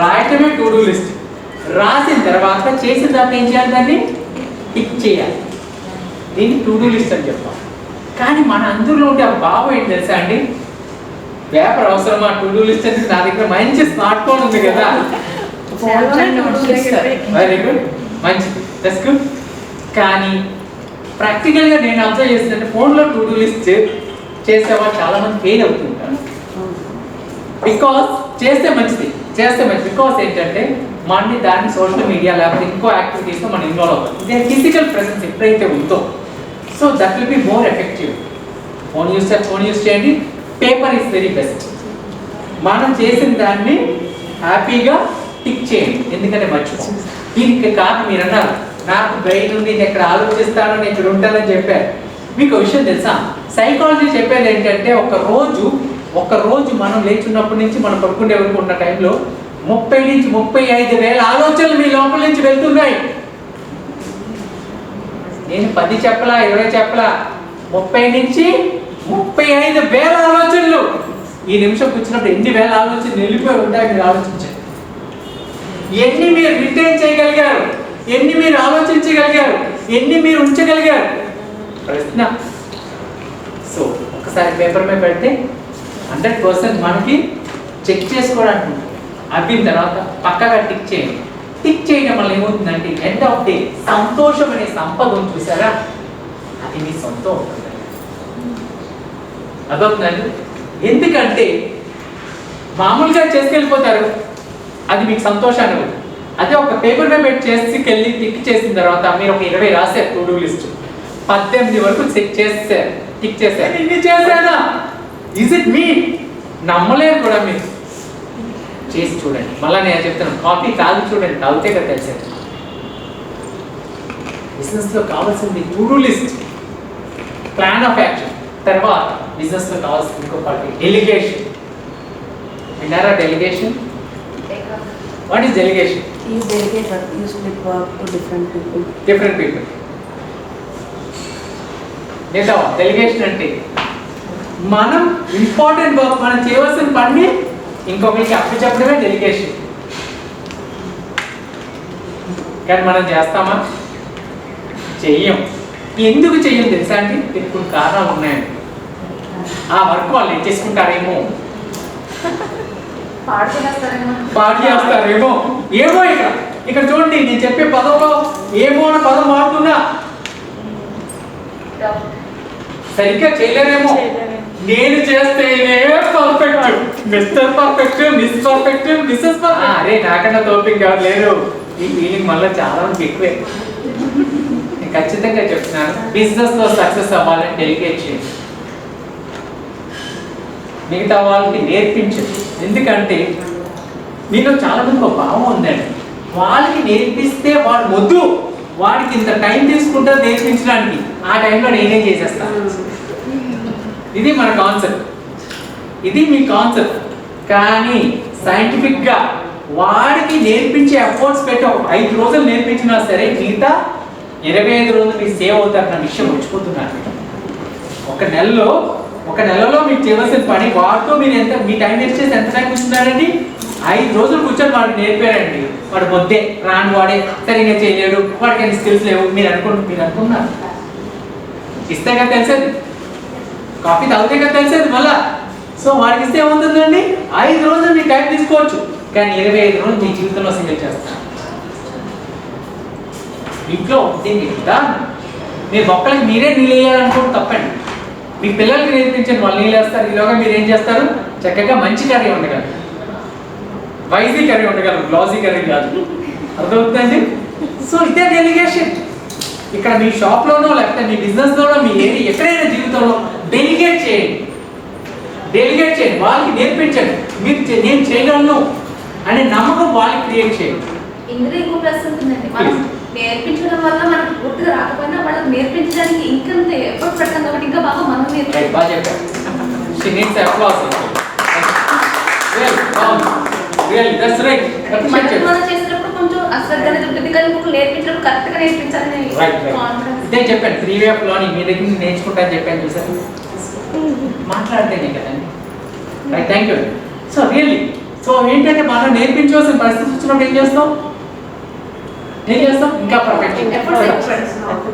S1: రాయటమే టు డూ లిస్ట్. రాసిన తర్వాత చేసిన తర్వాత ఏం చేయాలి? దాన్ని టిక్ చేయాలి. దీన్ని టు డూ లిస్ట్ అని చెప్తాం. కానీ మన అందరిలో ఉంటే ఆ భావం ఏంటి తెలుసా అండి? పేపర్ అవసరమా? టు డూ లిస్ట్ అంటే నా దగ్గర మంచి స్మార్ట్ ఫోన్ ఉంది కదా. వెరీ గుడ్, మంచిది, దట్స్ గుడ్. కానీ ప్రాక్టికల్గా నేను అబ్జర్వ్ చేసిందంటే ఫోన్లో టు డూ లిస్ట్ చేసేవాళ్ళు చాలా మంది ఫెయిల్ అవుతుంటారు. బికాస్ చేస్తే మంచిది, బికాస్ ఏంటంటే మనని దాన్ని సోషల్ మీడియా లేకపోతే ఇంకో యాక్టివిటీస్లో మనం ఇన్వాల్వ్ అవుతాం. ఇదే ఫిజికల్ ప్రెసెన్స్ ఎప్పుడైతే ఉందో so that will be more effective. Phone use చేయండి. Paper is very best. మనం చేసిన దాన్ని హ్యాపీగా టిక్ చేయండి, ఎందుకంటే మర్చిపో. దీనికి కాదు మీరు అన్నారు నాకు బ్రెయిన్ ఉంది, నేను ఎక్కడ ఆలోచిస్తాను, నేను ఇక్కడ ఉంటానని చెప్పారు. మీకు విషయం తెలుసా? సైకాలజీ చెప్పేది ఏంటంటే ఒక రోజు మనం లేచున్నప్పటి నుంచి మనం పడుకునే వరకు ఉన్న టైంలో 30 నుంచి 35 వేల ఆలోచనలు మీ లోపల నుంచి వెళ్తున్నాయి. నేను 10 చెప్పలా, 20 చెప్పలా, 30 నుంచి 35 వేల ఆలోచనలు. ఈ నిమిషం కూర్చున్నప్పుడు ఎన్ని వేల ఆలోచనలు వెళ్ళిపోయి ఉంటాయి మీరు ఆలోచించండి. ఎన్ని మీరు రిటైన్ చేయగలిగారు, ఎన్ని మీరు ఆలోచించగలిగారు, ఎన్ని మీరు ఉంచగలిగారు? ప్రశ్న. సో ఒకసారి పేపర్ మీద పెడితే 100% మనకి చెక్ చేసుకోవడానికి ఉంటుంది. అయిన తర్వాత పక్కగా టిక్ చేయండి. టిక్ చేయడం వల్ల ఏమవుతుందంటే ఎండ్ ఆఫ్ డే సంతోషం అనే సంపద చూసారా, అది మీ సొంతం అవుతుంది. అదవుతుందండి. ఎందుకంటే మామూలుగా చేసుకెళ్ళిపోతారు, అది మీకు సంతోషాన్ని ఇవ్వదు. అదే ఒక పేపర్ మీద పెట్టి చేసుకెళ్ళి టిక్ చేసిన తర్వాత మీరు ఒక 20 రాశారు టు డూ లిస్ట్, 18 వరకు చెక్ చేస్తారు, టిక్ చేశారు. ఇన్ని చేశానా? ఇస్ ఇట్ మీ? నమ్మలేరు కూడా. మీరు చేసి చూడండి. మళ్ళీ నేను చెప్తాను, కాఫీ తాగి చూడండి, తాగితే కదా తెలిసేది. బిజినెస్లో కావాల్సింది to do list, plan of action. తర్వాత బిజినెస్లో కావాల్సింది ఇంకో పార్టీ డెలిగేషన్. విన్నారా delegation? What is delegation?
S4: You delegate work, you split work to different people.
S1: లేదా డెలిగేషన్ అంటే మనం ఇంపార్టెంట్ వర్క్, మనం చేయవలసిన పని ఇంకొకరికి అప్పచెప్పడమే డెలిగేషన్. కానీ మనం చేస్తామా? చెయ్యం. ఎందుకు చెయ్యం తెలుసా అండి? కొన్ని కారణాలు ఉన్నాయండి. ఆ వర్క్ వాళ్ళు ఏం చేసుకుంటారేమో, పాడు చేస్తారేమో, ఏమో. ఇక్కడ చూడండి, నేను చెప్పే పదంలో ఏమో అనే పదం వాడుతున్నా. సరిగ్గా చేయలేరేమో. నేను చేస్తేనే perfect, mister perfect, miss perfect, missus perfect. అరే నాకన్నా తోపిక ఎవరు లేరు. ఈ ఫీలింగ్ మళ్ళీ చాలా మందికి ఎక్కువే. నేను ఖచ్చితంగా చెప్తున్నాను, బిజినెస్లో సక్సెస్ అవ్వాలని డెలిగేట్ చేయండి, మిగతా వాళ్ళకి నేర్పించండి. ఎందుకంటే మీలో చాలా మందికి ఒక భావం ఉందండి, వాళ్ళకి నేర్పిస్తే వాడు వద్దు, వాడికి ఇంత టైం తీసుకుంటారు నేర్పించడానికి, ఆ టైంలో నేనే చేసేస్తాను. ఇది మన కాన్సెప్ట్, ఇది మీ కాన్సెప్ట్. కానీ సైంటిఫిక్గా వాడికి నేర్పించే ఎఫర్ట్స్ పెట్టి ఒక 5 రోజులు నేర్పించినా సరే మిగతా 25 రోజులు మీరు సేవ్ అవుతారన్న విషయం మర్చిపోతున్నారు. ఒక నెలలో మీకు చేయవలసిన పని వాడితో మీరు మీ టైం వేస్ట్ చేసి ఎంత టైం కూర్చున్నారండి? 5 రోజులు కూర్చొని వాడికి నేర్పారండి. వాడు పొద్దే రాని వాడే సరిగ్గా చేయలేడు, వాడికి అన్ని స్కిల్స్ లేవు మీరు అనుకున్నారు. ఇస్తే కదా తెలిసేది, కాఫీ తాగితే కదా తెలిసేది మళ్ళా. సో వాడికి ఇస్తే ఏమవుతుందండి? 5 రోజులు మీ టైం తీసుకోవచ్చు, కానీ 25 రోజులు మీ జీవితంలో సింగిల్ చేస్తారు. ఇంట్లో మీరు మొక్కలకి మీరే నీళ్ళు వేయాలనుకోవడం తప్పండి. మీ పిల్లలకి నేర్పించండి, వాళ్ళు నీళ్ళు వేస్తారు. ఈలోగా మీరు ఏం చేస్తారు? చక్కగా మంచి కర్రీ ఉండగలరు, వైజీ కర్రీ ఉండగలరు, గ్లాసీ కర్రీ కాదు. అర్థమవుతుందండి? సో ఇదే డెలిగేషన్. ఇక్కడ మీ షాప్లోనో లేకపోతే మీ బిజినెస్లోనో మీ ఎక్కడైనా జీవితంలో డెలిగేట్ చేయండి. వాళ్ళకి నేర్పించండి. నేను చేయగలను అనే నమ్మకం వాళ్ళకి క్రియేట్ చేయండి.
S3: ఇందులో ఇంకో ప్లస్ ఉంటుందండి, మనం నేర్పించడం వల్ల మనకు పూర్తిగా రాకపోయినా వాళ్ళకి నేర్పించడానికి ఇంకంత ఎఫర్ట్ పెడతాం కాబట్టి ఇంకా బాగా మనం
S1: బాగా చెప్పారు. She needs applause. Really, that's right.
S3: మనం చేసినప్పుడు కొంచెం అశ్రద్ధనే ఉంటుంది, కానీ ఇంకొకరు నేర్పించినప్పుడు కరెక్ట్గా నేర్పించాలని కాన్ఫిడెన్స్.
S1: ఇదే చెప్పాను, 3 వే ఆఫ్ లర్నింగ్. మీ దగ్గర నేర్చుకుంటా అని చెప్పాను చూసారు, మాట్లాడితేనే కదండి. Right, thank you. So really ఏంటంటే మనం నేర్పించవలసిన పరిస్థితి వచ్చినప్పుడు ఏం చేస్తాం? ఇంకా పర్ఫెక్ట్.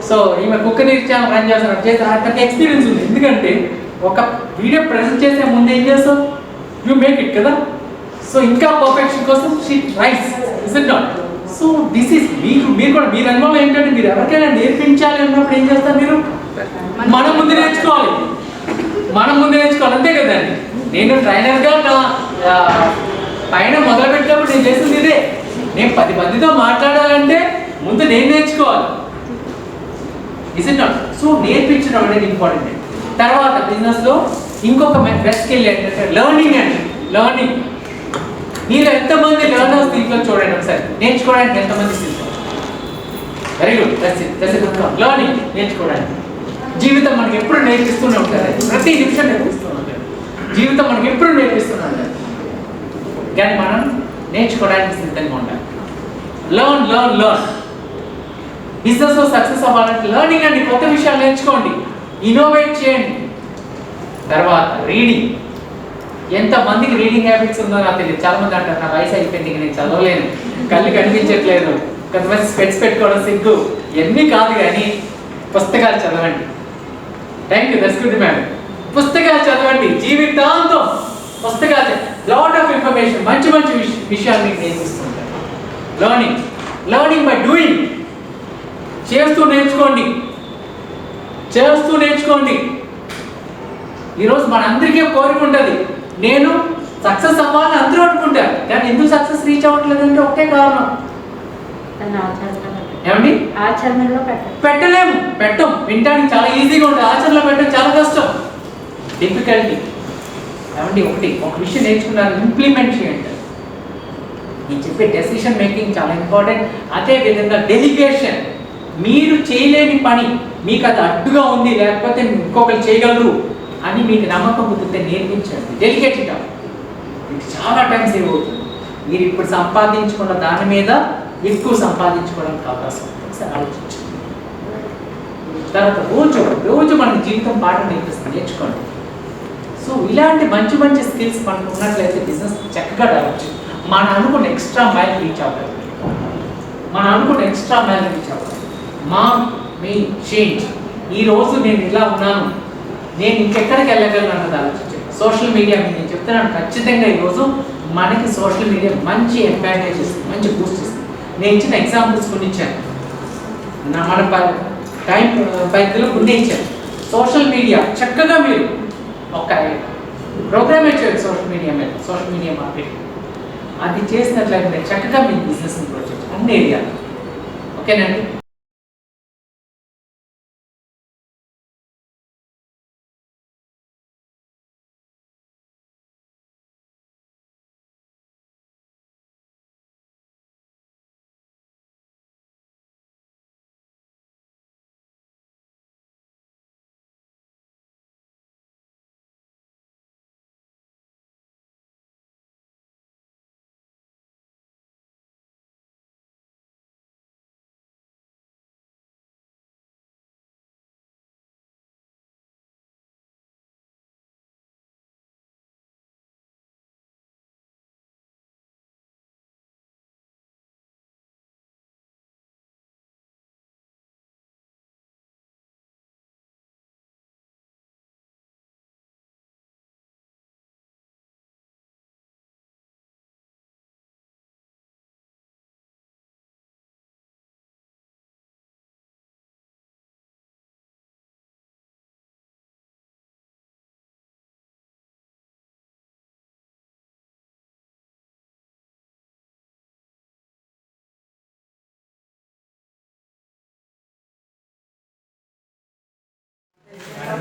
S1: సో ఈమె కుక్క తీర్చాము రన్ చేస్తాను చేసి అతనికి ఎక్స్పీరియన్స్ ఉంది. ఎందుకంటే ఒక వీడియో ప్రజెంట్ చేసే ముందు ఏం చేస్తాం? యూ మేక్ ఇట్ కదా. సో ఇంకా పర్ఫెక్షన్ కోసం she tries, is it not? So this is మీరు కూడా మీరు అనుభవం ఏంటంటే మీరు ఎవరికైనా నేర్పించాలి అన్నప్పుడు ఏం చేస్తారు? మీరు మనం ముందు నేర్చుకోవాలి, అంతే కదండి. నేను ట్రైనర్గా పైన మొదలుపెట్టినప్పుడు నేను చేసింది ఇదే. నేను 10 మందితో మాట్లాడాలంటే ముందు నేను నేర్చుకోవాలి, ఇస్ ఇట్ నాట్? సో నేర్పించడం అనేది ఇంపార్టెంట్. తర్వాత బిజినెస్లో ఇంకొక బెస్ట్ స్కిల్ ఏంటంటే లెర్నింగ్. మీరు ఎంతమంది లెర్నర్స్ దీంట్లో చూడండి ఒకసారి, నేర్చుకోవడానికి ఎంతమంది సిద్ధం? వెరీ గుడ్, లెర్నింగ్, నేర్చుకోవడానికి. జీవితం మనకి ఎప్పుడు నేర్పిస్తూనే ఉంటుంది, ప్రతి నిమిషం నేర్పిస్తూనే ఉంటుంది. జీవితం మనకి ఎప్పుడు నేర్పిస్తూనే ఉంటుంది, కానీ మనం నేర్చుకోవడానికి సిద్ధంగా ఉండాలి. లర్న్. బిజినెస్లో సక్సెస్ అవ్వాలంటే లర్నింగ్ అండి. కొత్త విషయాలు నేర్చుకోండి, ఇన్నోవేట్ చేయండి. తర్వాత రీడింగ్. ఎంతమందికి రీడింగ్ హ్యాబిట్స్ ఉందో నాకు తెలియదు. చాలా మంది అంటారు నా వయసు అయిపోయింది, నేను చదవలేను, కళ్ళు కనిపించట్లేదు, కొంతమంది స్పెట్స్ పెట్టుకోవడం సిగ్గు. ఇవన్నీ కాదు, కానీ పుస్తకాలు చదవండి. Thank you, that's good ma'am. పుస్తకాలు చదవండి, జీవితాంతం పుస్తకాలు. లాట్ ఆఫ్ ఇన్ఫర్మేషన్, మంచి విషయాలు మీకు నేర్పిస్తుంటారు. Learning by doing. చేస్తూ నేర్చుకోండి. ఈరోజు మనందరికీ కోరిక ఉంటుంది, నేను సక్సెస్ అవ్వాలని అందరూ అనుకుంటారు, కానీ ఎందుకు సక్సెస్ రీచ్ అవ్వట్లేదు అంటే ఒకటే కారణం. ఏమండి?
S4: ఆచరణలో
S1: పెట్టం. వినడానికి చాలా ఈజీగా ఉంటుంది, ఆచరణలో పెట్టడం చాలా కష్టం, డిఫికల్టీ. ఏమండి? ఒక విషయం నేర్చుకున్నారు, ఇంప్లిమెంట్ చేయండి. నేను చెప్పే డెసిషన్ మేకింగ్ చాలా ఇంపార్టెంట్. అదే విధంగా డెలిగేషన్. మీరు చేయలేని పని, మీకు అది అడ్డుగా ఉంది, లేకపోతే ఇంకొకరు చేయగలరు అని మీకు నమ్మకం కుదిరితే నేర్పించండి. Delegate it. మీకు చాలా టైం సేవ్ అవుతుంది. మీరు ఇప్పుడు సంపాదించుకున్న దాని మీద ఎక్కువ సంపాదించుకోవడానికి అవకాశం ఉంది. ఒకసారి ఆలోచించండి. తర్వాత రోజు మన జీవితం పాఠం నేర్చుకోండి. సో ఇలాంటి మంచి స్కిల్స్ మనకు ఉన్నట్లయితే బిజినెస్ చక్కగా డెవలప్ చేయాలి. మనం అనుకున్న ఎక్స్ట్రా మైల్ రీచ్ అవ్వాలి. మా మెయిన్ చేంజ్. ఈరోజు నేను ఇలా ఉన్నాను, నేను ఇంకెక్కడికి వెళ్ళగలను అన్నది ఆలోచించాను. సోషల్ మీడియా నేను చెప్తున్నాను, ఖచ్చితంగా ఈరోజు మనకి సోషల్ మీడియా మంచి అడ్వాంటేజ్ ఇస్తుంది, మంచి బూస్ట్ ఇస్తుంది. నేను ఇచ్చిన ఎగ్జాంపుల్స్ కొన్ని ఇచ్చాను, మన టైం పరిధిలో కొన్ని ఇచ్చాను. సోషల్ మీడియా చక్కగా మీరు ఒక ప్రోగ్రామ్ ఇచ్చారు సోషల్ మీడియా మార్కెటింగ్. అది చేసినట్లయితే చక్కగా మీ బిజినెస్ ఇంప్రూవ్ చేయొచ్చు అన్ని ఏరియాలో. ఓకేనండి?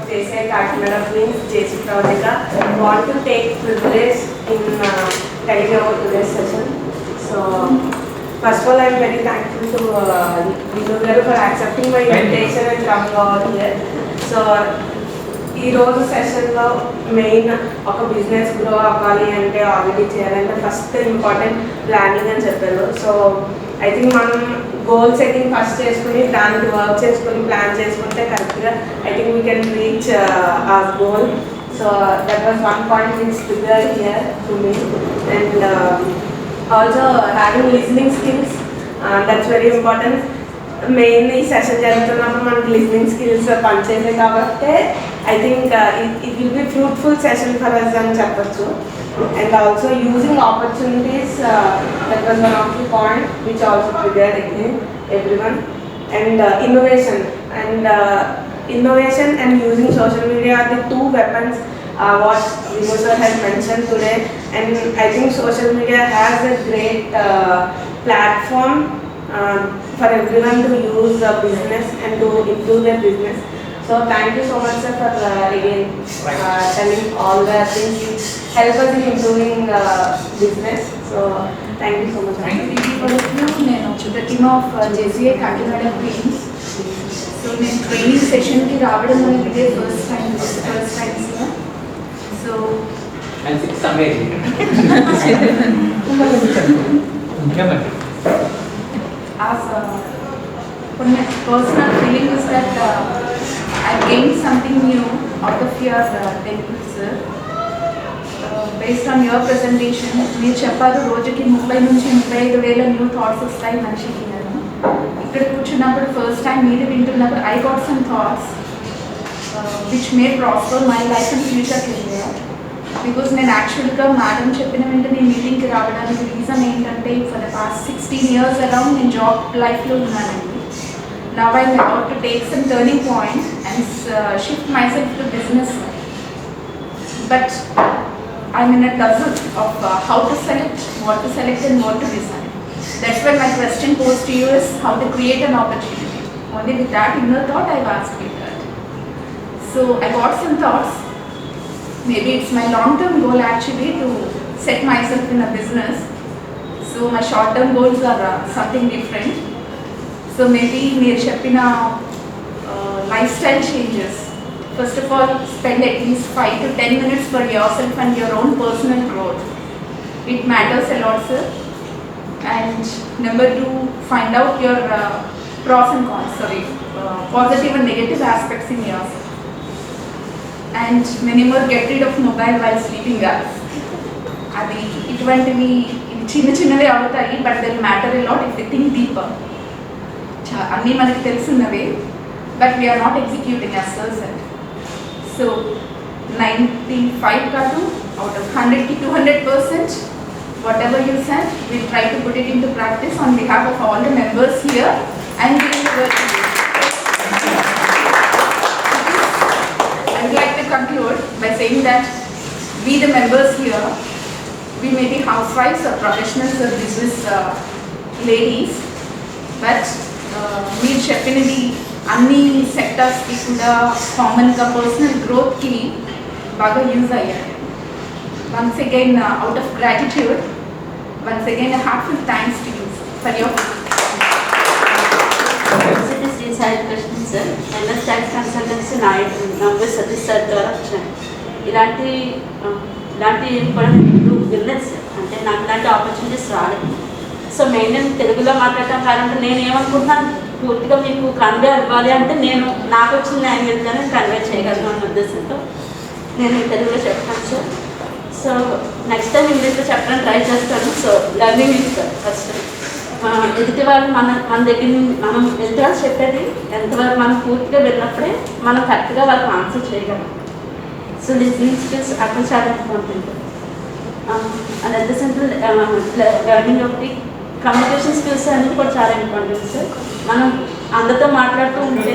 S5: JCI Kakinada means JC Pravalika want to take privilege in telling about today's session. So first of all, I am very thankful to Vinu garu for accepting my invitation and coming over here. So ఈ రోజు సెషన్లో main ఒక business grow అవ్వాలి అంటే already చేయాలంటే first important planning అని చెప్పారు. So I think మనం గోల్ సెట్టింగ్ ఫస్ట్ చేసుకుని దానికి వర్క్ చేసుకుని ప్లాన్ చేసుకుంటే కరెక్ట్గా I think we can reach ఆ goal. So that was one point which triggered here to me. And also having listening skills, that's very important. Main ఈ session జరుగుతున్నప్పుడు మనకి listening skills పనిచేసే కాబట్టి I think it will be fruitful session for us అని చెప్పచ్చు. And also using opportunities, that was one of the point which also triggered everyone. And innovation and using social media are the two weapons what Vinu sir has mentioned today. And I think social media has a great platform for everyone to use the business and to improve their business. So thank you so much sir for again telling all the things which help us in improving business. So thank you so much.
S6: నేను the team of JCI Kakinada Queens. So నేను training సెషన్కి రావడం అనేది ఇదే first time sir. So
S1: and it's amazing.
S6: as for my personal feeling is that I gained something new out of your technique sir. Based on your presentation, మీరు చెప్పారు రోజుకి 30 నుంచి 35,000 new thoughts వస్తాయి మనిషికి. ఇక్కడ కూర్చున్నప్పుడు ఫస్ట్ టైం మీరు వింటున్నప్పుడు I got some thoughts which may prosper my life and future career. Because నేను యాక్చువల్గా మేడం చెప్పిన వెంటనే మీటింగ్కి రావడానికి రీజన్ ఏంటంటే for the past 16 years around నేను జాబ్ లైఫ్లో ఉన్నానండి. Now I may about to take some turning point and shift my self to business. But I'm in a puzzle of how to select, what to select and what to decide. That's why my question posed to you is how to create an opportunity. Only with that inner thought I've asked you that. So I got some thoughts. Maybe it's my long-term goal actually to set myself in a business. So my short-term goals are something different. So maybe meer cheppina lifestyle changes. First of all, spend at least 5 to 10 minutes for yourself and your own personal growth. It matters a lot, sir. And number 2, find out your pros and cons, positive and negative aspects in yourself. And many more, get rid of mobile while sleeping, guys. అది ఇటువంటివి చిన్న చిన్నవే అవుతాయి, but they matter a lot if we think deeper. అన్నీ మనకి తెలుసున్నవే, but we are not executing as sir said. So 95 katu out of 100 ki 200%, whatever you said, we'll try to put it into practice on behalf of all the members here and giving the word to you. I would like to conclude by saying that we the members here, we may be housewives or professionals or business ladies, but మీరు చెప్పినది అన్ని సెక్టర్స్కి కూడా కామన్గా personal గ్రోత్కి బాగా use అయ్యాయి. Once again out of gratitude, once again heartful thanks to you for your
S7: Shri Sai Krishna sir, MS tax consultancy Naidu number Satish sir ద్వారా వచ్చాను. ఇలాంటి కూడా బిజినెస్ అంటే నాకు ఇలాంటి ఆపర్చునిటీస్ రాలేదు. సో మెయిన్ తెలుగులో మాట్లాడటం కాదంటే నేను ఏమనుకుంటున్నాను, పూర్తిగా మీకు కన్వే అవ్వాలి అంటే నేను నాకు వచ్చిన లాంగ్వేజ్లోనే కన్వే చేయగలను అనే ఉద్దేశంతో నేను తెలుగులో చెప్తాను సార్. సో నెక్స్ట్ టైం ఇంగ్లీష్లో చెప్పడానికి ట్రై చేస్తాను. సో లర్నింగ్ ఇస్ ఫస్ట్ ఎదుటి వాళ్ళు మన దగ్గర మనం ఎంతవరకు చెప్పేది ఎంతవరకు మనం పూర్తిగా వెళ్ళినప్పుడే మనం కరెక్ట్గా వాళ్ళకి ఆన్సర్ చేయగలం. సో లిజనింగ్ స్కిల్స్ అక్కడ చాలా important. And at the same learning ఒకటి, కమ్యూనికేషన్ స్కిల్స్ అనేది కూడా చాలా ఇంపార్టెంట్ సార్. మనం అందరితో మాట్లాడుతూ ఉంటే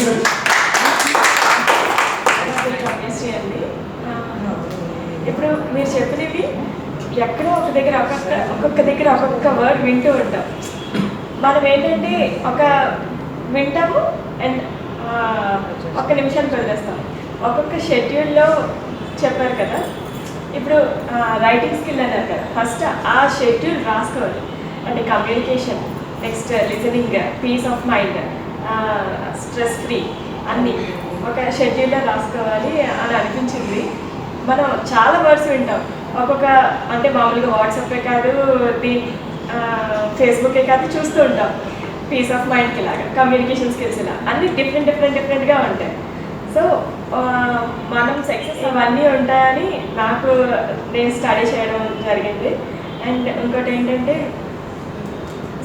S5: ఇప్పుడు మీరు చెప్పినవి ఎక్కడో ఒక్కొక్క దగ్గర ఒక్కొక్క వర్డ్ వింటూ ఉంటాం. మనం ఏంటంటే వింటాము అండ్ 1 నిమిషానికి వదిలేస్తాం.
S8: ఒక్కొక్క షెడ్యూల్లో చెప్పారు కదా, ఇప్పుడు రైటింగ్ స్కిల్ అన్నారు కదా, ఫస్ట్ ఆ షెడ్యూల్ రాసుకోవాలి. అంటే communication, next listening, peace of mind, stress free అన్నీ ఒక షెడ్యూల్లో రాసుకోవాలి అని అనిపించింది. మనం చాలా వర్డ్స్ వింటాం, ఒక్కొక్క అంటే మామూలుగా వాట్సాపే కాదు, ఫేస్బుకే కాదు చూస్తూ ఉంటాం. పీస్ ఆఫ్ మైండ్కి ఇలాగా, కమ్యూనికేషన్ స్కిల్స్ ఇలా అన్నీ డిఫరెంట్గా ఉంటాయి. సో మనం సక్సెస్ ఇవన్నీ ఉంటాయని నేను స్టడీ చేయడం జరిగింది. అండ్ ఇంకోటి ఏంటంటే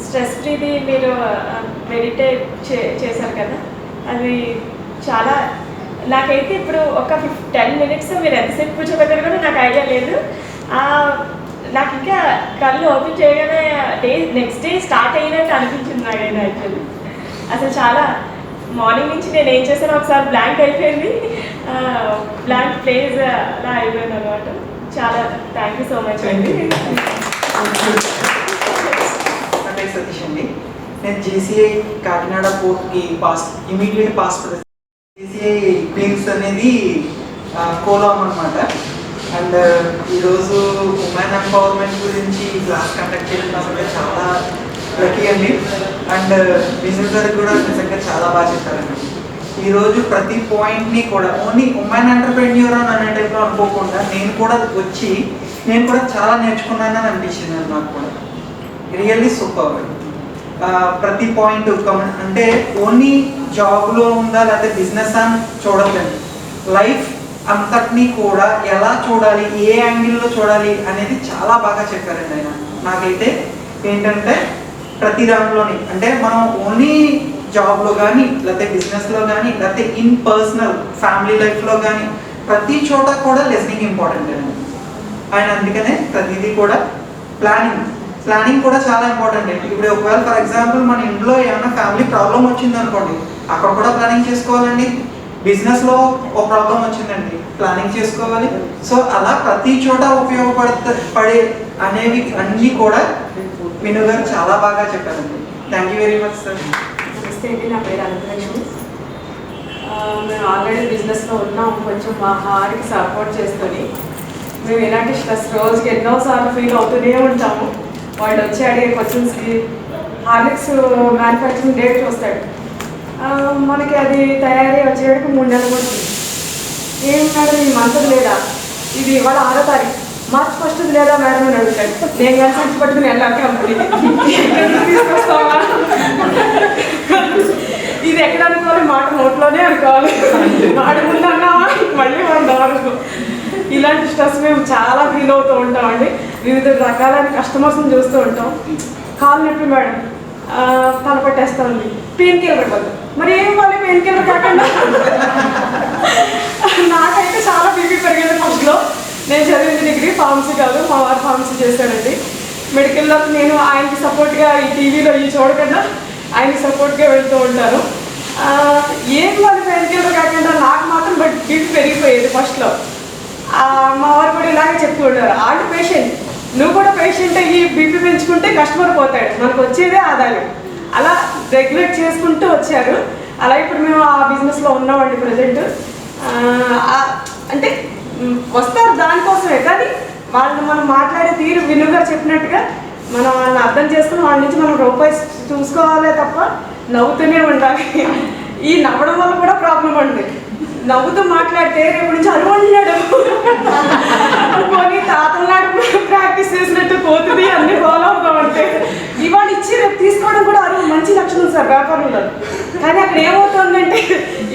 S8: స్ట్రెస్ ఫ్రీది మీరు మెడిటేట్ చేశారు కదా, అది చాలా నాకైతే ఇప్పుడు ఒక 10 minutes మీరు ఎంతసేపు కూర్చోబెట్టారు కూడా నాకు ఐడియా లేదు. నాకు ఇంకా కళ్ళు ఓపెన్ చేయగానే నెక్స్ట్ డే స్టార్ట్ అయినట్టు అనిపించింది నాకైనా. యాక్చువల్లీ అసలు చాలా మార్నింగ్ నుంచి నేను ఏం చేశానో ఒకసారి బ్లాంక్ అయిపోయింది, బ్లాంక్ ప్లేస్ అలా అయిపోయింది అనమాట. చాలా థ్యాంక్ యూ సో మచ్ అండి.
S9: సతీష్ అండి, నేను జేసీఐ కాకినాడ పోర్ట్కి ఇమీడియట్ పాస్ జేసీఐ క్వీన్స్ అనేది కోలాం అనమాట. అండ్ ఈరోజు ఉమెన్ ఎంపవర్మెంట్ గురించి క్లాస్ కండక్ట్ చేయడం అసలు చాలా లక్కీ అండి. అండ్ విజయ్ గారికి కూడా నిజంగా చాలా బాగా చెప్పారండి. ఈరోజు ప్రతి పాయింట్ని కూడా ఓన్లీ ఉమెన్ ఎంటర్ప్రెన్యూర్ అని అనే టైప్లో అనుకోకుండా నేను కూడా చాలా నేర్చుకున్నానని అనిపించింది నాకు కూడా. Really super. ప్రతి పాయింట్ అంటే ఓన్లీ జాబ్లో ఉందా లేకపోతే బిజినెస్ అని చూడలేండి, లైఫ్ అంతటినీ కూడా ఎలా చూడాలి, ఏ యాంగిల్లో చూడాలి అనేది చాలా బాగా చెప్పారండి ఆయన. నాకైతే ఏంటంటే ప్రతి దాంట్లోని అంటే మనం ఓన్లీ జాబ్లో కానీ లేకపోతే బిజినెస్లో కానీ లేకపోతే ఇన్ పర్సనల్ ఫ్యామిలీ లైఫ్లో కానీ ప్రతి చోట కూడా లిజనింగ్ ఇంపార్టెంట్ అండి. ఆయన అందుకనే ప్రతిదీ కూడా ప్లానింగ్ కూడా చాలా ఇంపార్టెంట్ అండి. ఇప్పుడు ఒకవేళ ఫర్ ఎగ్జాంపుల్ మన ఇంట్లో ఏమైనా ఫ్యామిలీ ప్రాబ్లం వచ్చింది అనుకోండి, అక్కడ కూడా ప్లానింగ్ చేసుకోవాలండి. బిజినెస్లో ఒక ప్రాబ్లం వచ్చిందండి, ప్లానింగ్ చేసుకోవాలి. సో అలా ప్రతి చోట పడే అనేవి అన్నీ కూడా విను గారు చాలా బాగా చెప్పారండి. Thank you very much sir.
S5: నమస్తే అండి, నా పేరు అనంతలక్ష్మి. మేము ఆల్రెడీ బిజినెస్లో ఉన్నాం, కొంచెం మా హార్ట్కి సపోర్ట్ చేసుకొని మేము ఇలాంటి స్ట్రెస్ రోజుకి ఎన్నోసార్లు ఫీల్ అవుతూనే ఉంటాము. వాళ్ళు వచ్చి అడిగే క్వశ్చన్స్కి హార్లిక్స్ మ్యానుఫ్యాక్చరింగ్ డేట్ వస్తాడు, మనకి అది తయారీ వచ్చేటికి 3 నెలలు పడుతుంది. ఏం మేడం ఈ మంత్ లేదా, ఇది ఇవాళ 6వ తారీఖు, మార్చ్ 1st లేదా మేడం అని అడుగుతాడు. నేను కానీ సంచి పట్టుకుని వెళ్ళాలి కంపెనీ తీసుకొస్తావా, ఇది ఎక్కడ అనుకోవాలి, మాట నోట్లోనే అనుకోవాలి, వాడి ముందు అన్నావా మళ్ళీ వాడు. ఇలాంటి స్ట్రెస్ మేము చాలా ఫీల్ అవుతూ ఉంటామండి. వివిధ రకాలైన కస్టమర్స్ని చూస్తూ ఉంటాం. కాలు నొప్పి మేడం, తల పట్టేస్తుంది, పెయిన్ కిల్లర్ ఇవ్వదు, మరి ఏం వాళ్ళు పెయిన్ కిల్లర్ కాకుండా. నాకైతే చాలా బీపీ పెరిగేది ఫస్ట్లో. నేను చదివింది డిగ్రీ ఫార్మసీ కాదు, మా వారు ఫార్మసీ చేశానండి. మెడికల్లో నేను ఆయనకి సపోర్ట్గా ఈ టీవీలో ఈ చూడకుండా ఆయనకి సపోర్ట్గా వెళ్తూ ఉంటాను. ఏం వాళ్ళు పెయిన్ కిల్లర్ కాకుండా నాకు మాత్రం బీపీ పెరిగిపోయేది ఫస్ట్లో. మా వారు కూడా ఇలాగే చెప్తూ ఉంటారు, ఆల్ట్ పేషెంట్, నువ్వు కూడా పేషెంట్ అయ్యి బీపీ పెంచుకుంటే కస్టమర్ పోతాడు, మనకు వచ్చేదే ఆదాయం. అలా రెగ్యులేట్ చేసుకుంటూ వచ్చారు. అలా ఇప్పుడు మేము ఆ బిజినెస్లో ఉన్నామండి ప్రజెంట్. అంటే వస్తారు దానికోసమే, కానీ వాళ్ళు మనం మాట్లాడే తీరు వినుగా చెప్పినట్టుగా మనం వాళ్ళని అర్థం చేసుకుని వాళ్ళ నుంచి మనం రూపాయి చూసుకోవాలే తప్ప నవ్వుతూనే ఉండాలి. ఈ నవ్వడం వల్ల కూడా ప్రాబ్లం అండి. నవ్వుతూ మాట్లాడితే రేపు నుంచి అరువంటున్నాడు కొని తాతలనాడు ప్రాక్టీస్ చేసినట్టు పోతుంది, అన్ని ఫాలో అవుతామంటే ఇవాళ ఇచ్చి రేపు తీసుకోవడం కూడా అరువు మంచి లక్షణం సార్ వ్యాపారంలో. కానీ అక్కడ ఏమవుతుందంటే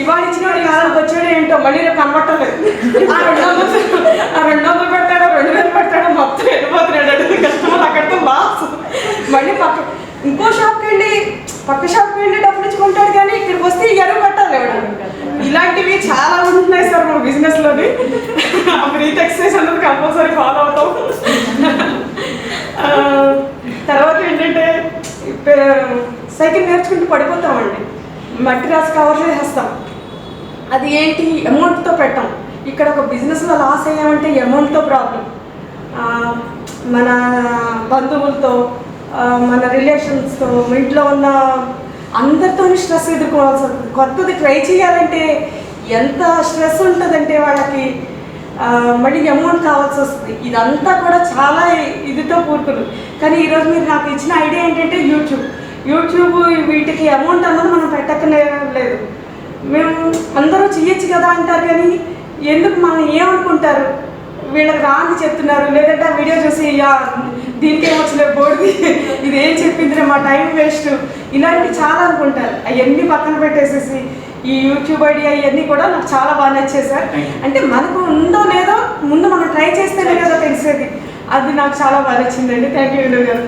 S5: ఇవాళ ఇచ్చిన వాడు కాలానికి వచ్చాడు ఏంటో మళ్ళీ రేపు కనబట్టలేదు, ఆ 200 పెడతాడో 2000 పెడతాడో మొత్తం వెళ్ళిపోతున్నాడు కస్టమర్. అక్కడితో లాస్. మళ్ళీ ఇంకో షాప్కి వెళ్ళి డబ్బులు ఇచ్చుకుంటాడు, కానీ ఇక్కడికి వస్తే ఎరువు పెట్టాలి ఎవడు. ఇలాంటివి చాలా ఉంటున్నాయి సార్ మన బిజినెస్లోని. బ్రీత్ ఎక్సర్సైజ్ అన్నది కంపల్సరీ ఫాలో అవుతాం. తర్వాత ఏంటంటే సైకిల్ నేర్చుకుంటూ పడిపోతామండి, మట్టి రాసి కవర్ చేసేస్తాం. అది ఏంటి, అమౌంట్తో పెట్టాం. ఇక్కడ ఒక బిజినెస్లో లాస్ అయ్యామంటే అమౌంట్తో ప్రాబ్లం. మన బంధువులతో, మన రిలేషన్స్తో, ఇంట్లో ఉన్న అందరితో స్ట్రెస్ ఎదుర్కోవాల్సి వస్తుంది. కొత్తది ట్రై చేయాలంటే
S10: ఎంత స్ట్రెస్ ఉంటుందంటే వాళ్ళకి మళ్ళీ అమౌంట్ కావాల్సి వస్తుంది. ఇదంతా కూడా చాలా ఇదితో కూడుకుని. కానీ ఈరోజు మీరు నాకు ఇచ్చిన ఐడియా ఏంటంటే యూట్యూబ్ వీటికి అమౌంట్ అన్నది మనం పెట్టక్కర్లేదు. మేము అందరూ చెయ్యొచ్చు కదా అంటారు, కానీ ఎందుకు మనం ఏమనుకుంటారు, వీళ్ళకి రాని చెప్తున్నారు, లేదంటే ఆ వీడియో చూసి దీనికి ఏమొచ్చలే బోర్డుది ఇది ఏం చెప్పింది మా టైం వేస్ట్, ఇలాంటివి చాలా అనుకుంటారు. అవన్నీ పక్కన పెట్టేసేసి ఈ యూట్యూబ్ ఐడియా ఇవన్నీ కూడా నాకు చాలా బాగా నచ్చాయి సార్. అంటే మనకు ఉందో లేదో ముందు మనం ట్రై చేస్తేనే కదా తెలిసేది. అది నాకు చాలా బాగా నచ్చిందండి. థ్యాంక్ యూ గారు.